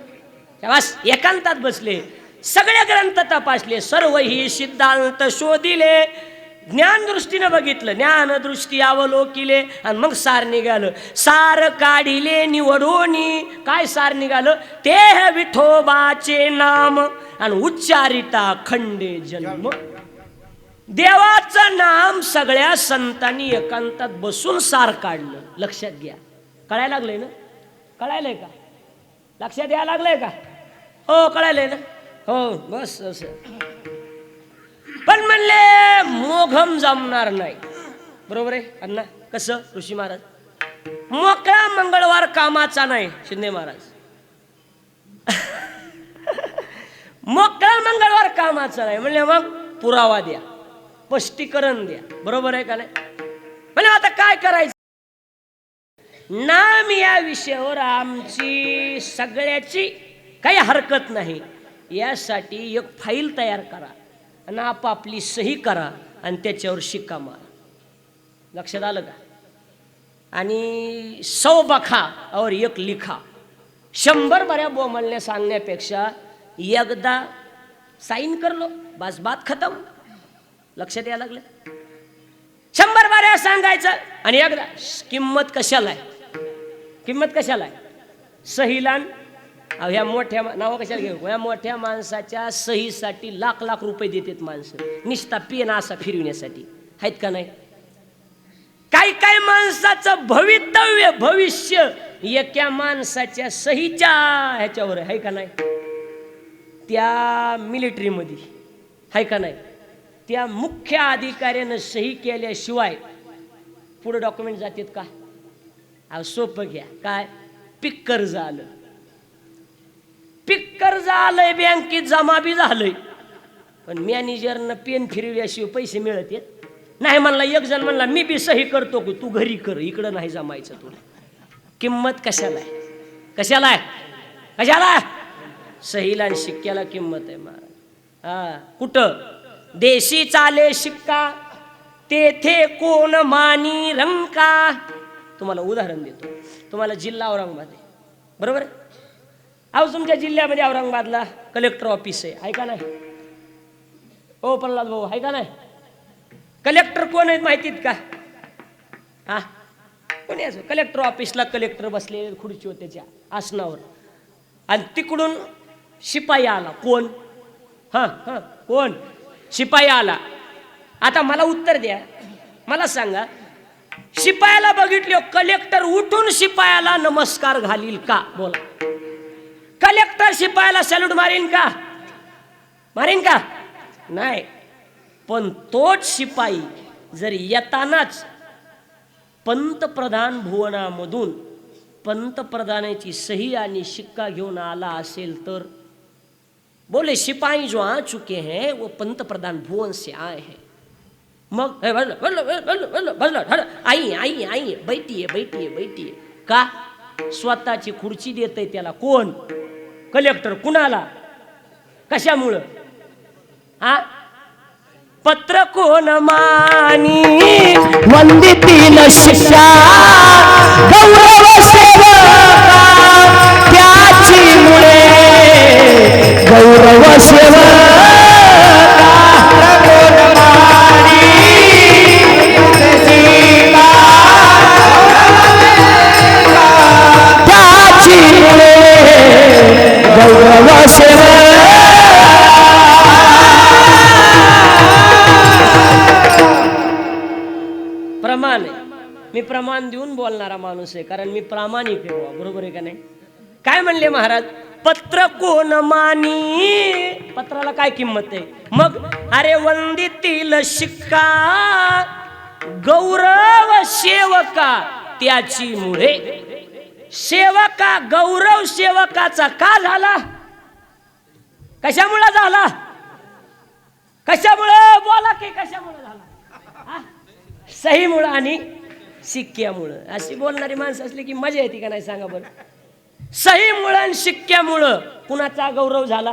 एकांतात बसले. सगळे ग्रंथ तपासले, सर्व ही सिद्धांत शोधिले, ज्ञान दृष्टीने बघितलं, ज्ञान दृष्टी अवलोकिले, आणि मग सार निघालं. सार काढिले निवडोनी. काय सार निघालं? ते विठोबाचे नाम आणि उच्चारिता खंडे जन्म. देवाचं नाम सगळ्या संतांनी एकांतात बसून सार काढलं. लक्षात घ्या. कळायला लागलंय ना? कळायलंय का? लक्षात यायला लागलंय का? हो, कळायलंय ना? हो, बस असं. पण म्हणले मोघम जमणार नाही. बरोबर आहे अण्णा? कसं? ऋषी महाराज मोकळा मंगळवार कामाचा नाही. शिंदे महाराज मोकळा मंगळवार कामाचा नाही म्हणले मग पुरावा द्या, स्पष्टीकरण द्या. बरोबर आहे का नाही? म्हणजे आता काय करायचं? नाम या विषयावर आमची सगळ्याची काही हरकत नाही. यासाठी एक फाईल तयार करा आणि आपापली सही करा आणि त्याच्यावर शिक्का मारा. लक्षात आलं का? आणि 100 बखा और 1 लिखा. 100 बऱ्या बोमलने सांगण्यापेक्षा एकदा साईन कर लो, बस बात खतम. लक्षात यायला लागलं? 100 बाऱ्या सांगायचं आणि एकदा. किंमत कशाला आहे? किंमत कशाला आहे? सहीला. ह्या मोठ्या नाव कशाला घेऊ? ह्या मोठ्या माणसाच्या सहीसाठी लाख लाख रुपये देतात माणसं, निस्ता पेन असा फिरविण्यासाठी. आहेत का नाही? काही काही माणसाचं भवितव्य, भविष्य एका माणसाच्या सहीच्या ह्याच्यावर आहे का नाही? त्या मिलिटरीमध्ये आहे का नाही? त्या मुख्य अधिकाऱ्यानं सही केल्याशिवाय पुढे डॉक्युमेंट जातात का? अहो सोपं घ्या. काय? पीक कर्ज आलं, पीक कर्ज आलंय, बँकेत जमा बी झालंय, पण मॅनेजरनं पेन फिरवल्याशिवाय पैसे मिळत येत नाही. म्हणला एक जण म्हणला मी बी सही करतो की तू घरी कर, इकडं नाही जमायचं तुला. किंमत कशाला आहे? कशाला आहे? कशाला? सहीला आणि शिक्क्याला किंमत आहे महाराज. हा, कुठं? देशी चाले शिक्का तेथे कोण मानी रंका. तुम्हाला उदाहरण देतो. तुम्हाला जिल्हा औरंगाबाद आहे, बरोबर आहे? अहो तुमच्या जिल्ह्यामध्ये औरंगाबादला कलेक्टर ऑफिस आहे का नाही? हो प्रल्हाद भाऊ, आहे का नाही? कलेक्टर कोण आहेत माहितीत का? हा, कोणी असो. कलेक्टर ऑफिसला कलेक्टर बसले खुर्चीवर त्याच्या आसनावर, आणि तिकडून शिपाई आला. कोण? हा हा, कोण? शिपाई आला. आता मला उत्तर द्या, मला सांगा, शिपायाला बघितले कलेक्टर उठून शिपायाला नमस्कार घालील का? बोला. कलेक्टर शिपायाला सॅल्यूट मारीन का? मारीन का? नाही. पण तोच शिपाई जर येतानाच पंतप्रधान भुवनामधून पंतप्रधानाची सही आणि शिक्का घेऊन आला असेल तर बोले सिपाही जो आ चुके हैं वो पंतप्रधान भुवन से आए हैं. मग आई आई आई बैठिये बैठिये बैठिये. का? स्वतःची खुर्ची देते त्याला. कोण? कलेक्टर. कुणाला? कशामुळं? हा, पत्र कोण मानी वंदितील शिष्या गौरव सेवका त्याची मुळे गौरव सेवका त्याची मुळे गौरव सेवका. प्रमाण आहे. मी प्रमाण देऊन बोलणारा माणूस आहे, कारण मी प्रामाणिक आहे. बरोबर आहे का नाही? काय म्हणले महाराज? पत्र कोण मानी, पत्राला काय किंमत आहे? मग अरे वंदितील शिक्का गौरव सेवका त्याची मुळे, सेवका गौरव सेवकाचा का झाला? कशामुळे झाला? कशामुळे? बोला की कशामुळे झाला? सहीमुळं आणि शिक्क्यामुळं. अशी बोलणारी माणसं असली की मजा येते का नाही सांगा बरं? सहीमुळं आणि शिक्क्यामुळं कुणाचा गौरव झाला?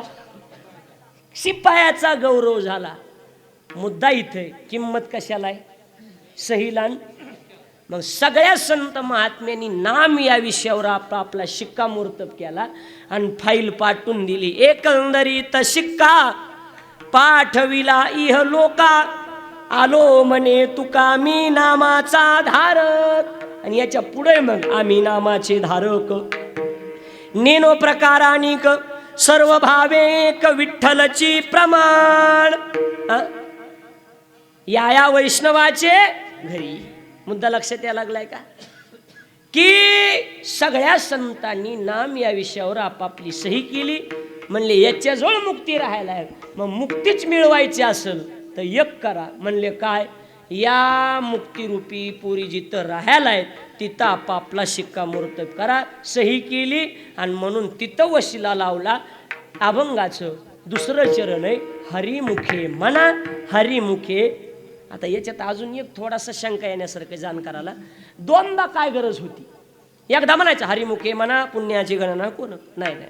शिपायाचा गौरव झाला. मुद्दा इथे किंमत कशाला आहे? सहीला. मग सगळ्या संत महात्म्यांनी नाम या विषयावर आपला शिक्कामोर्तब केला आणि फाईल पाठवून दिली. एकंदरीत शिक्का पाठविला इह लोका, आलो म्हणे तुका मी नामाचा धारक. आणि याच्या पुढे मग आम्ही नामाचे धारक, नेनो प्रकारानिक सर्व भावेक विठ्ठलची प्रमाण. या वैष्णवाचे घरी. मुद्दा लक्षात यायला लागलाय का? की सगळ्या संतांनी नाम या विषयावर आपापली सही केली. म्हणले याच्याजवळ मुक्ती राहायला आहे, मग मुक्तीच मिळवायची असेल तर एक करा. म्हणले काय? या मुक्तिरूपी पुरी जिथं राहायला आहेत तिथं आपापला शिक्कामोर्तब करा. सही केली आणि म्हणून तिथं वशिला लावला. अभंगाचं दुसरं चरण आहे हरिमुखे म्हणा, हरिमुखे. आता याच्यात अजून एक थोडासा शंका येण्यासारखं जाणकाराला, दोनदा काय गरज होती? एकदा म्हणायचं हरिमुखे म्हणा पुण्याची गणना कोण? नाही नाही,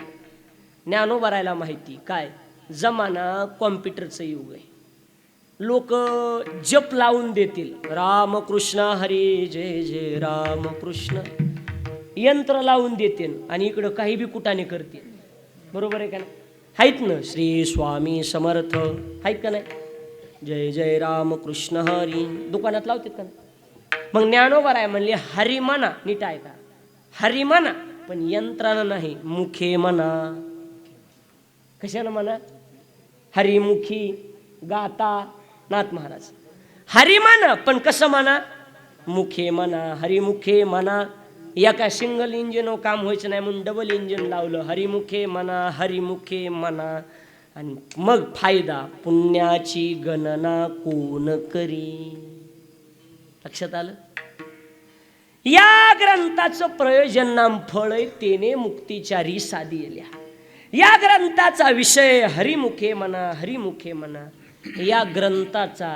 ज्ञानोबरायला माहिती काय जमाना कॉम्प्युटरचं युग आहे. लोक जप लावून देतील रामकृष्ण हरी जय जय रामकृष्ण, यंत्र लावून देतील आणि इकडं काही बी कुटाने करतील. बरोबर आहे का नाही? आहेत ना, श्री स्वामी समर्थ आहेत का नाही? जय जय रामकृष्ण हरी दुकानात लावतात का? मग ज्ञानोबराय म्हणले हरी म्हणा. नीट आहे का? हरी म्हणा पण यंत्रानं नाही, मुखे म्हणा. कशानं म्हणा? हरिमुखी गाता नाथ महाराज. हरी म्हणा पण कसं म्हणा? मुखे म्हणा, हरिमुखे म्हणा. एका सिंगल इंजिन काम व्हायचं नाही म्हणून डबल इंजिन लावलं. हरिमुखे म्हणा, हरिमुखे म्हणा. आणि मग फायदा पुण्याची गणना कोण करी? लक्षात आलं? या ग्रंथाचं प्रयोजन नाम फळ तेने मुक्तिचारी साधिल्या. या ग्रंथाचा विषय हरिमुखे म्हणा, हरिमुखे म्हणा. या ग्रंथाचा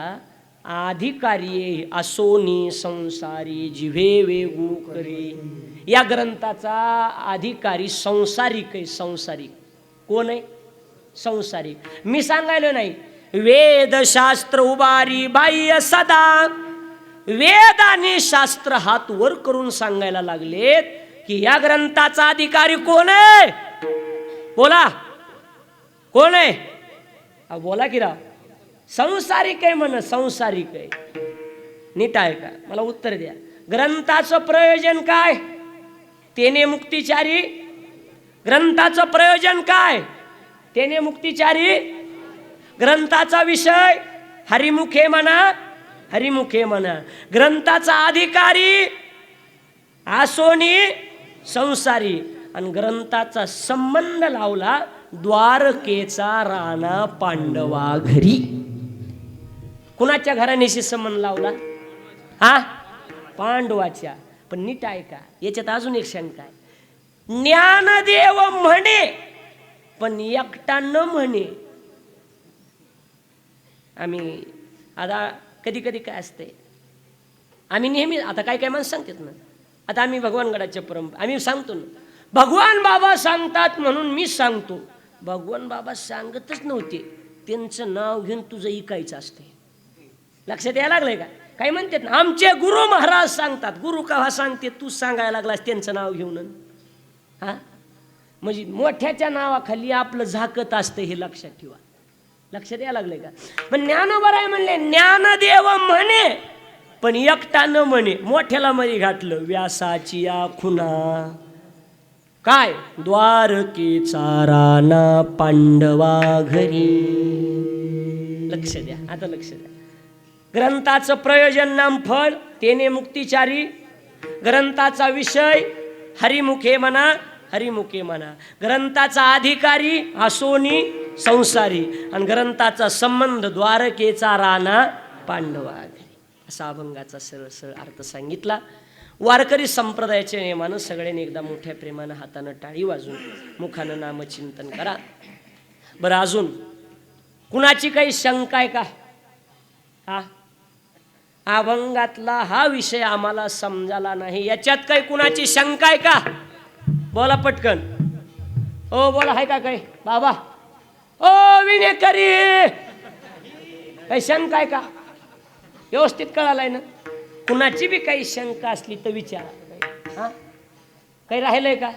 अधिकारी असोनी संसारी जिव्हे वेगू करे. या ग्रंथाचा अधिकारी संसारिक आहे. संसारिक कोण आहे? संसारिक. मी सांगायला नाही, वेदशास्त्र उभारी बाह्य सदा. वेद आणि शास्त्र हात वर करून सांगायला लागलेत की या ग्रंथाचा अधिकारी कोण आहे? बोला कोण आहे? बोला की राव. संसारिक आहे म्हण, संसारिक आहे. नीट आहे का? मला उत्तर द्या. ग्रंथाचं प्रयोजन काय? तेने मुक्तिचारी. ग्रंथाचं प्रयोजन काय? तेने मुक्तिचारी. ग्रंथाचा विषय हरिमुखे म्हणा, हरिमुखे म्हणा. ग्रंथाचा अधिकारी आसोनी संसारी. आणि ग्रंथाचा संबंध लावला द्वारकेचा राणा पांडवा घरी. कुणाच्या घराण्याशी संबंध लावला? हा, पांडवाच्या. पण नीट आहे का? याच्यात अजून एक शंका आहे. ज्ञानदेव म्हणे पण एकटा न म्हणे. आम्ही आता कधी कधी काय असते, आम्ही नेहमी आता काय काय माणसं सांगतात ना, आता आम्ही भगवानगडाच्या परंपरा आम्ही सांगतो ना, भगवान बाबा सांगतात म्हणून मी सांगतो. भगवान बाबा सांगतच नव्हते, त्यांचं नाव घेऊन तुझं ऐकायचं असते. लक्षात यायला लागलंय का? काही म्हणतात ना आमचे गुरु महाराज सांगतात. गुरु का सांगते? तू सांगायला लागलास त्यांचं नाव घेऊन. हा, म्हणजे मोठ्याच्या नावाखाली आपलं झाकत असतं, हे लक्षात ठेवा. लक्षात यायला लागलंय का? पण ज्ञानोबराय म्हणले ज्ञानदेव म्हणे पण एकटा न म्हणे. मोठ्याला मध्ये घातलं व्यासाची या खुना. काय? द्वारकेचा राणा पांडवा घरी. लक्ष द्या, आता लक्ष द्या. ग्रंथाचं प्रयोजन नाम फळ तेने मुक्तिचारी. ग्रंथाचा विषय हरिमुखे म्हणा, हरिमुखे म्हणा. ग्रंथाचा अधिकारी असोनी संसारी आणि ग्रंथाचा संबंध द्वारकेचा राणा पांडवा घरी. असा अभंगाचा सरळ सरळ अर्थ सांगितला. वारकरी संप्रदायाच्या नियमानं सगळ्यांनी एकदा मोठ्या प्रेमानं हातानं टाळी वाजून मुखानं नामचिंतन करा. बरं, अजून कुणाची काही शंका आहे का? हा अभंगातला हा विषय आम्हाला समजाला नाही, याच्यात काही कुणाची शंका आहे का? बोला पटकन. ओ बोला, आहे का काही बाबा? ओ विनेकरी, काही शंका आहे का? व्यवस्थित कळालाय ना? कुणाची बी काही शंका असली तर विचारा. हा काही राहिलंय का?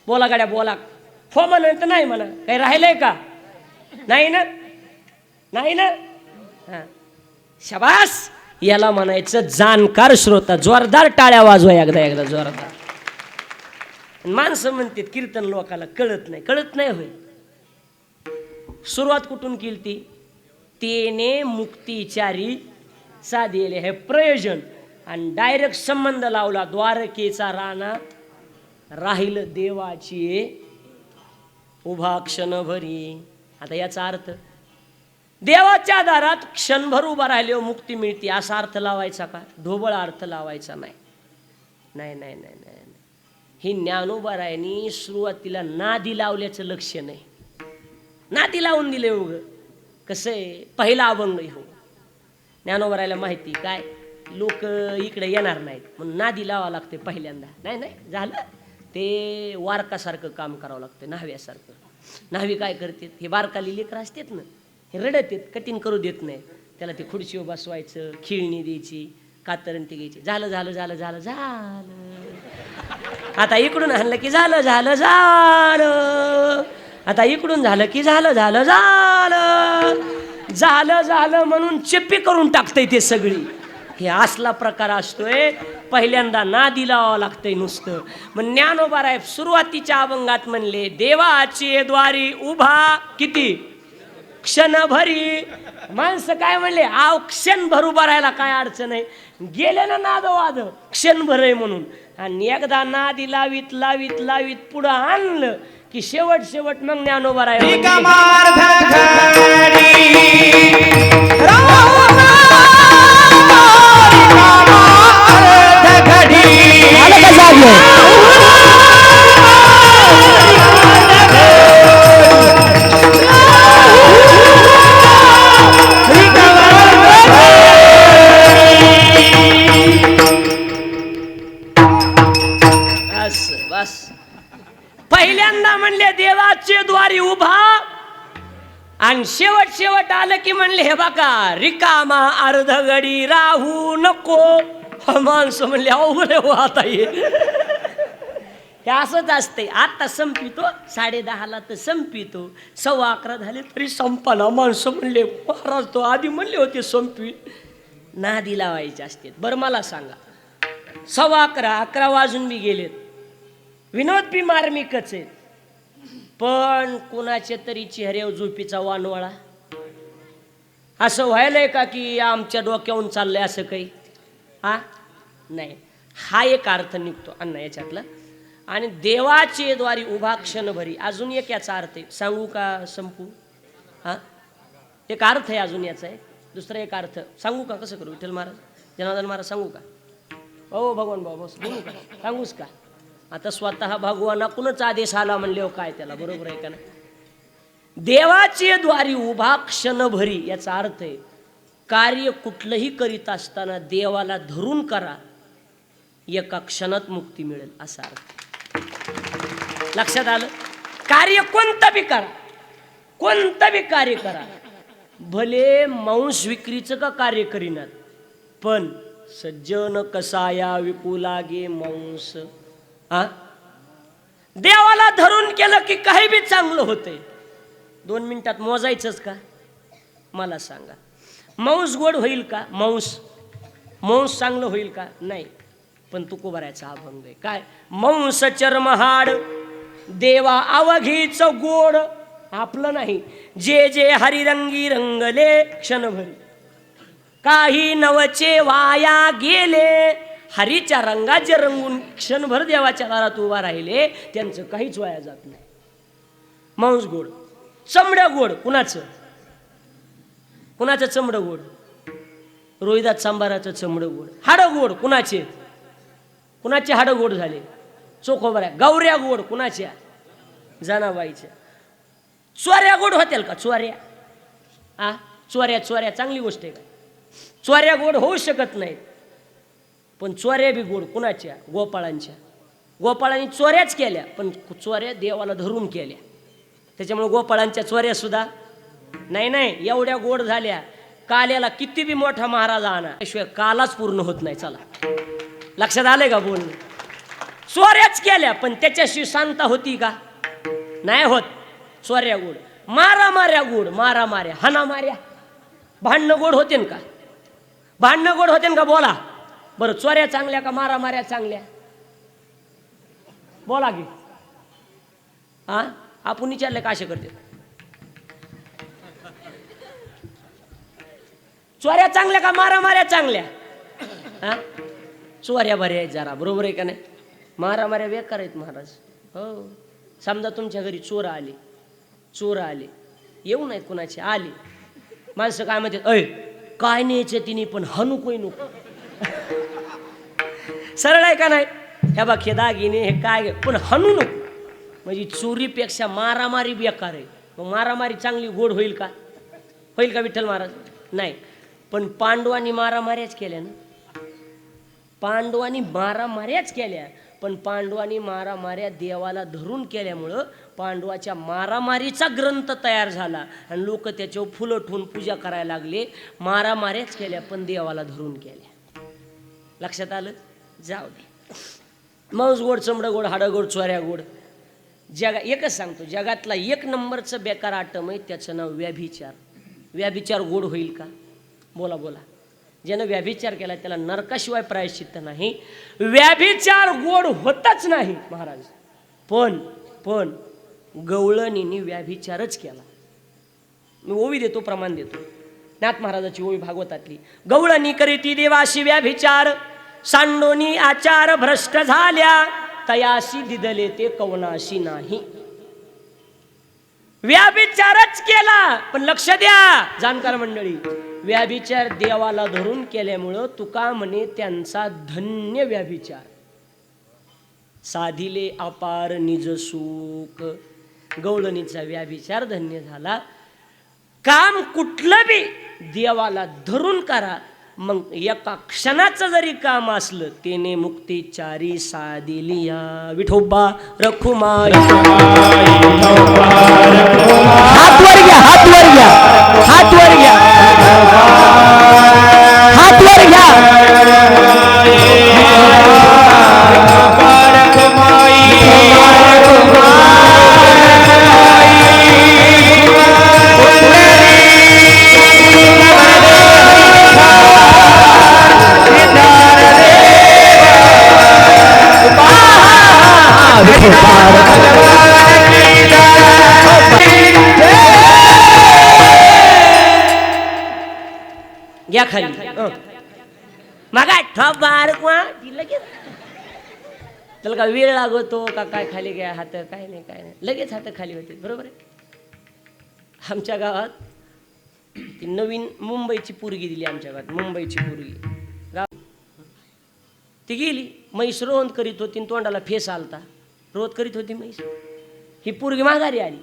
बोला गाड्या बोला. हो म्हणा तर नाही म्हणा. काही राहिलंय का? नाही ना? नाही ना? हा शाबास, याला म्हणायचं जाणकार श्रोता. जोरदार टाळ्या वाजवा एकदा एकदा जोरदार. माणसं म्हणतात कीर्तन लोकाला कळत नाही. कळत नाही होय. सुरुवात कुठून केली ती? तेने मुक्तीचारी साधिले हे प्रयोजन आणि डायरेक्ट संबंध लावला. द्वारकेचा राणा राहील देवाची उभा क्षणभरी. आता याचा अर्थ देवाच्या दारात क्षणभर उभा राहिले मुक्ती मिळते असा अर्थ लावायचा का? ढोबळ अर्थ लावायचा नाही. नाही नाही नाही नाही. ही ज्ञानोबारायांनी सुरुवातीला नादी लावल्याचं लक्ष नाही. नादी लावून दिले उग. कसं आहे, पहिला अभंग हो. ज्ञानोबारायला माहिती काय लोक इकडे येणार नाहीत म्हणून नादी लावावं लागते पहिल्यांदा. नाही नाही झालं ते वारकासारखं काम करावं लागतं, न्हाव्यासारखं. न्हावी काय करतात, हे बारकाली लेकरं असतात ना, हे रडत आहेत, कठीण करू देत नाही. त्याला ते खुर्चीवर बसवायचं, खिळणी द्यायची, कातरण ती घ्यायची. झालं झालं झालं झालं झालं. आता इकडून आणलं की झालं झालं झालं. आता इकडून झालं की झालं झालं झालं. झालं झालं म्हणून चिप्पी करून टाकतंय ते सगळी. हे असला प्रकार असतोय. पहिल्यांदा नादी लावावं लागतंय नुसतं. मग ज्ञानोबाराय सुरुवातीच्या अभंगात म्हणले देवाची द्वारी उभा किती क्षणभरी. माणसं काय म्हणले, आव क्षणभर उभा राहायला काय अडचण आहे. गेले ना नादवाद क्षणभर आहे म्हणून. आणि एकदा नादी लावीत लावीत लावीत पुढं आणलं की शेवट शेवट मग ज्ञानोबाराय पहिल्यांदा म्हणले देवाचे द्वारी उभा आणि शेवट शेवट आलं की म्हणले हे बघा रिकामा अर्ध घडी राहू नको. माणसं म्हणले अवघड हो आता हे असंच असते. आता संपितो 10:30 तर संपितो, 11:15 झाले तरी संपाना. माणसं म्हणले महाराज तो आधी म्हणले होते संपवी. नादी लावायचे असते. बरं मला सांगा 11:15 वाजून बी गेलेत. विनोद बी मार्मिकच आहेत, पण कुणाचे तरी चेहऱ्यावर झोपीचा वानवळा. असं व्हायलंय का की आमच्या डोक्यावरून चाललंय असं काही? हा नाही. हा एक अर्थ निघतो अण्णा याच्यातला. आणि देवाचे द्वारी उभा क्षणभरी अजून एक याचा अर्थ आहे. सांगू का संपू? हा एक अर्थ आहे अजून याचा आहे. दुसरा एक अर्थ सांगू का? कसं करू? विठ्ठल महाराज जनार्दन महाराज सांगू का? हो भगवान बाबा बोलू का? सांगूच का? आता स्वतः भगवानाकडूनच आदेश आला म्हणले हो काय त्याला, बरोबर आहे का नाही? देवाचे द्वारी उभा क्षणभरी याचा अर्थ आहे कार्य कुठलंही करीत असताना देवाला धरून करा, एका क्षणात मुक्ती मिळेल असा अर्थ. लक्षात आलं? कार्य कोणतं बी करा, कोणतं बी कार्य करा, भले मांस विक्रीचं का कार्य करीनात, पण सज्जन कसाया विकू लागे मांस. देवाला धरून केलं की काही बी चांगलं होतंय. 2 मिनिटात मोजायचंच का? मला सांगा. मांस गोड होईल का? मांस चांगलं होईल का? नाही. पण तुकोबारायचा अभंग आहे काय? मांस चर्महाड देवा अवघीच गोड आपलं नाही. जे जे हरिरंगी रंगले क्षणभरी, काही नवचे वाया गेले हरीच्या रंगात जे रंगून क्षणभर देवाच्या दारात उभा राहिले त्यांचं काहीच वाया जात नाही. मांस गोड, चमड्या गोड. कुणाचं चमडं गोड? रोहिदास सांबाराचं चमडं गोड. हाडं गोड कुणाचे हाडं गोड झाले? चोखोबऱ्या. गौऱ्या गोड कुणाच्या? जनाबाईच्या. चोऱ्या गोड होतील का? चोऱ्या चांगली गोष्ट आहे का? चोऱ्या गोड होऊ शकत नाहीत. पण चोऱ्या बी गोड कुणाच्या? गोपाळांच्या. गोपाळांनी चोऱ्याच केल्या, पण चोऱ्या देवाला धरून केल्या. त्याच्यामुळे गोपाळांच्या चोऱ्या सुद्धा नाही एवढ्या गोड झाल्या. काल्याला किती बी मोठा महाराज आणा, त्याशिवाय कालाच पूर्ण होत नाही. चला, लक्षात आलंय का बोलणं? चोऱ्याच केल्या, पण त्याच्याशी शांता होती का? नाही होत. चोऱ्या गोड. मारामाऱ्या गोड. मारामाऱ्या, हाणामाऱ्या, भांडणं गोड होते का? भांडणं गोड होते का? बोला बरं. चोऱ्या चांगल्या का मारामाऱ्या चांगल्या? बोला की. आपण विचारलं का असे करते? चोऱ्या चांगल्या का मारामाऱ्या चांगल्या? चोऱ्या बऱ्या आहेत जरा, बरोबर आहे का नाही? मारामाऱ्या बेकार आहेत महाराज. हो, समजा तुमच्या घरी चोर आले, येऊ नाहीत कुणाचे, आले. माणसं काय म्हणतात, अय काय न्यायचं तिने, पण हनू कोई नको. सरळ आहे का नाही? ह्या बघ, हे दागिने हे काय, पण हनू नको. म्हणजे चोरीपेक्षा मारामारी बेकार आहे. मग मारामारी चांगली गोड होईल का? विठ्ठल महाराज? नाही. पण पांडवांनी मारामाऱ्याच केल्या ना. पण पांडवांनी मारामाऱ्या देवाला धरून केल्यामुळं पांडवाच्या मारामारीचा ग्रंथ तयार झाला आणि लोक त्याच्यावर फुलं ठेवून पूजा करायला लागले. मारामाऱ्याच केल्या, पण देवाला धरून केल्या. लक्षात आलं? जाऊ दे. मांस गोड, चमडं गोड, हाडं गोड, चोऱ्या गोड. एकच सांगतो, जगातला 1 नंबरचं बेकार आटम आहे, त्याचं नाव व्याभिचार. व्याभिचार गोड होईल का? बोला. ज्यानं व्याभिचार केला त्याला नरकाशिवाय प्रायश्चित्त नाही. व्याभिचार गोड होतच नाही महाराज. पण गवळणींनी व्याभिचारच केला. मी ओवी देतो, प्रमाण देतो. नाथ महाराजाची ओवी भागवतातली. गवळणी करीती देवाशी व्याभिचार, सांडोनी आचार भ्रष्ट झाल्या, तयाशी दिदले ते कवनाशी नाही. व्याभिचारच केला. पण लक्ष द्या जाणकार मंडळी, व्याभिचार देवाला धरून केल्यामुळं तुका म्हणे त्यांचा धन्य व्याभिचार. साधिले अपार निज सुख. गवळणीचा व्याभिचार धन्य झाला. काम कुठलं बी देवाला धरून करा, मग एका क्षणाचं जरी काम असलं तेने मुक्तीचारी साधिलिया. विठोबा रखुमाई. हात वर घ्या. घ्या खाली. मागा ठोबार लगेच त्याला का वेळ लागतो का काय? खाली घ्या हात. काय नाही लगेच हात खाली होते. बरोबर आहे. आमच्या गावात ती नवीन मुंबईची पोरगी दिली. आमच्या गावात मुंबईची पोरगी ती गेली. म्हैस रोहन करीत होती, तोंडाला फेस आलता. रोध करीत होती म्हैस. ही पोरगी माघारी आली.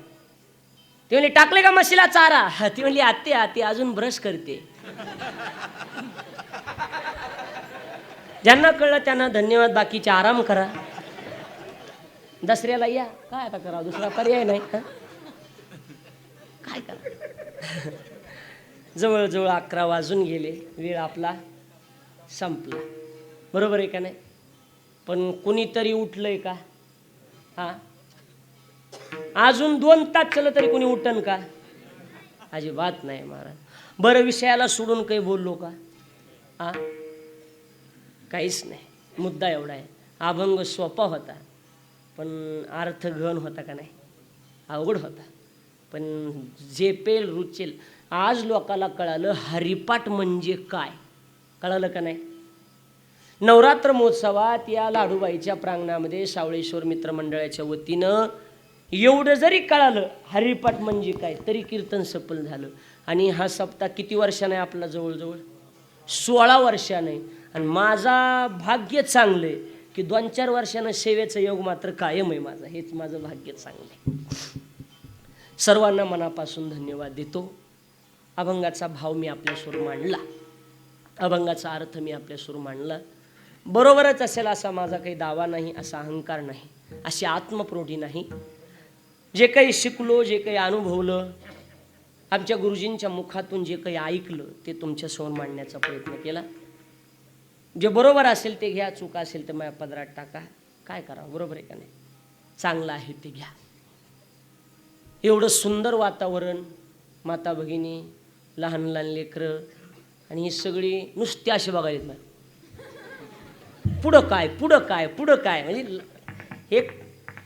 ती म्हणली, टाकले का म्हशीला चारा? ती म्हणली, आते अजून ब्रश करते. ज्यांना कळलं त्यांना धन्यवाद. बाकीचे आराम करा. दसऱ्याला या. काय आता करा, दुसरा पर्याय नाही. काय करा. जवळजवळ 11 वाजून गेले. वेळ आपला संपला. बरोबर आहे का नाही? पण कुणीतरी उठलंय का? अजून 2 तास चलं तरी कोणी उठन का? अजिबात नाही महाराज. बरं, विषयाला सोडून काही बोललो का? काहीच नाही. मुद्दा एवढा आहे. अभंग सोपा होता, पण अर्थ घन होता का नाही? अवघड होता. पण झेपेल रुचेल. आज लोकाला कळालं हरिपाठ म्हणजे काय. कळालं का नाही? नवरात्र महोत्सवात या लाडूबाईच्या प्रांगणामध्ये सावळेश्वर मित्रमंडळाच्या वतीनं एवढं जरी कळालं हरिपाठ म्हणजे काय तरी कीर्तन सफल झालं. आणि हा सप्ताह किती वर्षाने आपला जवळजवळ 16 वर्षाने. आणि माझा भाग्य चांगलं आहे की 2-4 वर्षानं सेवेचं योग मात्र कायम आहे माझा. हेच माझं भाग्य चांगलं आहे. सर्वांना मनापासून धन्यवाद देतो. अभंगाचा भाव मी आपल्यासमोर मांडला, अभंगाचा अर्थ मी आपल्यासमोर मांडला. बरोबरच असेल असा माझा काही दावा नाही, असा अहंकार नाही, अशी आत्मप्रोढी नाही. जे काही शिकलो, जे काही अनुभवलं, आमच्या गुरुजींच्या मुखातून जे काही ऐकलं ते तुमच्यासमोर मांडण्याचा प्रयत्न केला. जे बरोबर असेल ते घ्या, चुका असेल तर माझ्या पदरात टाका. काय करावं, बरोबर आहे का नाही? चांगलं आहे ते घ्या. एवढं सुंदर वातावरण, माता भगिनी, लहान लहान लेकरं आणि ही सगळी नुसती अशी बघायला नाही. पुढं काय पुढं काय पुढं काय म्हणजे एक.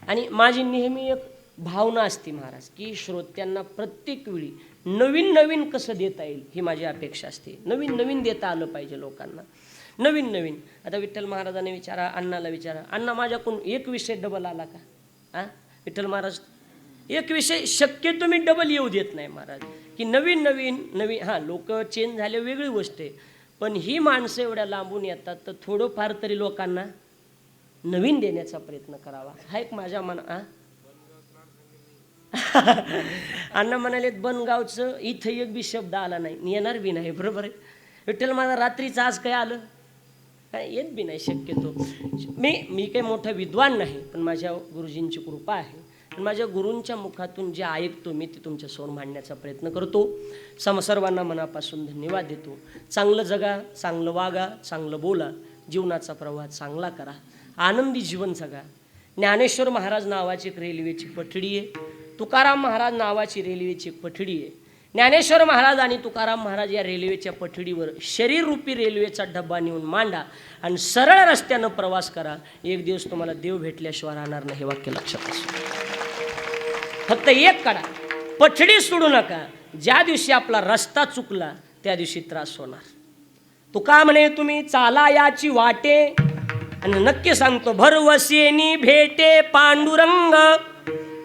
आणि माझी नेहमी एक भावना असते महाराज की श्रोत्यांना प्रत्येक वेळी नवीन नवीन कसं देता येईल ही माझी अपेक्षा असते. नवीन नवीन देता आलं पाहिजे लोकांना, नवीन नवीन. आता विठ्ठल महाराजांनी विचारा, अण्णाला विचारा, अण्णा माझ्याकडून एक विषय डबल आला का? हां विठ्ठल महाराज एक विषय शक्यतो मी डबल येऊ देत नाही महाराज. की नवीन नवीन नवीन. हां लोक चेंज झाले वेगळी गोष्ट आहे, पण ही माणसं एवढ्या लांबून येतात तर थोडंफार तरी लोकांना नवीन देण्याचा प्रयत्न करावा. हा एक माझ्या मना. अण्णा म्हणाले बनगावचं इथं एक बी शब्द आला नाही, येणार बी नाही. बरोबर आहे. विठ्ठल माझा रात्रीचं आज काय आलं, काय येत बी नाही शक्यतो. मी काही मोठा विद्वान नाही, पण माझ्या गुरुजींची कृपा आहे. आणि माझ्या गुरूंच्या मुखातून जे ऐकतो मी ते तुमच्यासमोर मांडण्याचा प्रयत्न करतो. सर्वांना मनापासून धन्यवाद देतो. चांगलं जगा, चांगलं वागा, चांगलं बोला, जीवनाचा प्रवाह चांगला करा, आनंदी जीवन जगा. ज्ञानेश्वर महाराज नावाची एक रेल्वेची पठडी आहे, तुकाराम महाराज नावाची रेल्वेची एक पठडी आहे. ज्ञानेश्वर महाराज आणि तुकाराम महाराज या रेल्वेच्या पठडीवर शरीररूपी रेल्वेचा डब्बा नेऊन मांडा आणि सरळ रस्त्यानं प्रवास करा. एक दिवस तुम्हाला देव भेटल्याशिवाय राहणार नाही, हे वाक्य लक्षात असो. फक्त एक काढा, पठडी सोडू नका. ज्या दिवशी आपला रस्ता चुकला त्या दिवशी त्रास होणार. तुका म्हणे तुम्ही चाला याची वाटे, आणि नक्की सांगतो भरवसेनी भेटे पांडुरंग.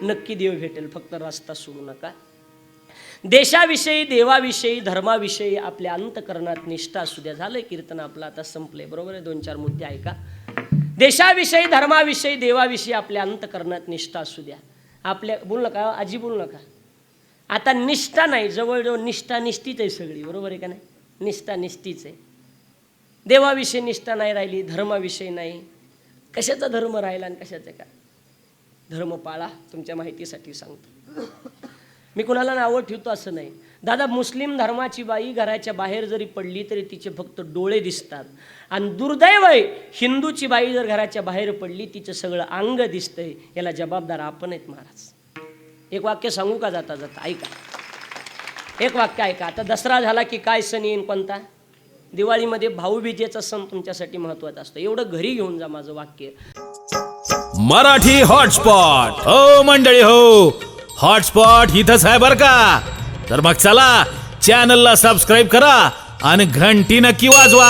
नक्की देव भेटेल, फक्त रस्ता सोडू नका. देशाविषयी, देवाविषयी, धर्माविषयी आपल्या अंतकरणात निष्ठा असू द्या. झालंय कीर्तन आपलं आता संपलंय, बरोबर आहे. 2-4 मुद्दे ऐका. देशाविषयी, धर्माविषयी, देवाविषयी आपल्या अंतकरणात निष्ठा असू द्या. आपल्या बोलू नका, आजी बोलू नका. आता निष्ठा नाही, जवळजवळ निष्ठा निष्ठीच आहे सगळी, बरोबर आहे का नाही? निष्ठा निष्ठीच आहे. देवाविषयी निष्ठा नाही राहिली, धर्माविषयी नाही. कशाचा धर्म राहिला आणि कशाचा का? धर्म पाळा. तुमच्या माहितीसाठी सांगतो, मी कुणाला नावं ठेवतो असं नाही. दादा मुस्लिम धर्माची बाई घराच्या बाहेर जरी पडली तरी तिचे फक्त डोळे दिसतात. आणि दुर्दैव आहे हिंदूची बाई जर घराच्या बाहेर पडली तिचं सगळं अंग दिसतंय. याला जबाबदार आपण आहेत महाराज. एक वाक्य सांगू का जाता जाता? ऐका, एक वाक्य ऐका. आता दसरा झाला की काय सण येईन? कोणता? दिवाळीमध्ये भाऊबीजेचा सण तुमच्यासाठी महत्त्वाचा असतो. एवढं घरी घेऊन जा माझं वाक्य. मराठी हॉटस्पॉट. हो मंडळी हो, हॉटस्पॉट इथंच आहे बरं का. तर मग चला चॅनलला सबस्क्राईब करा आणि घंटी नक्की वाजवा.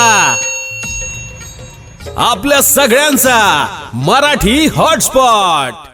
आपल्या सगळ्यांचा मराठी हॉटस्पॉट.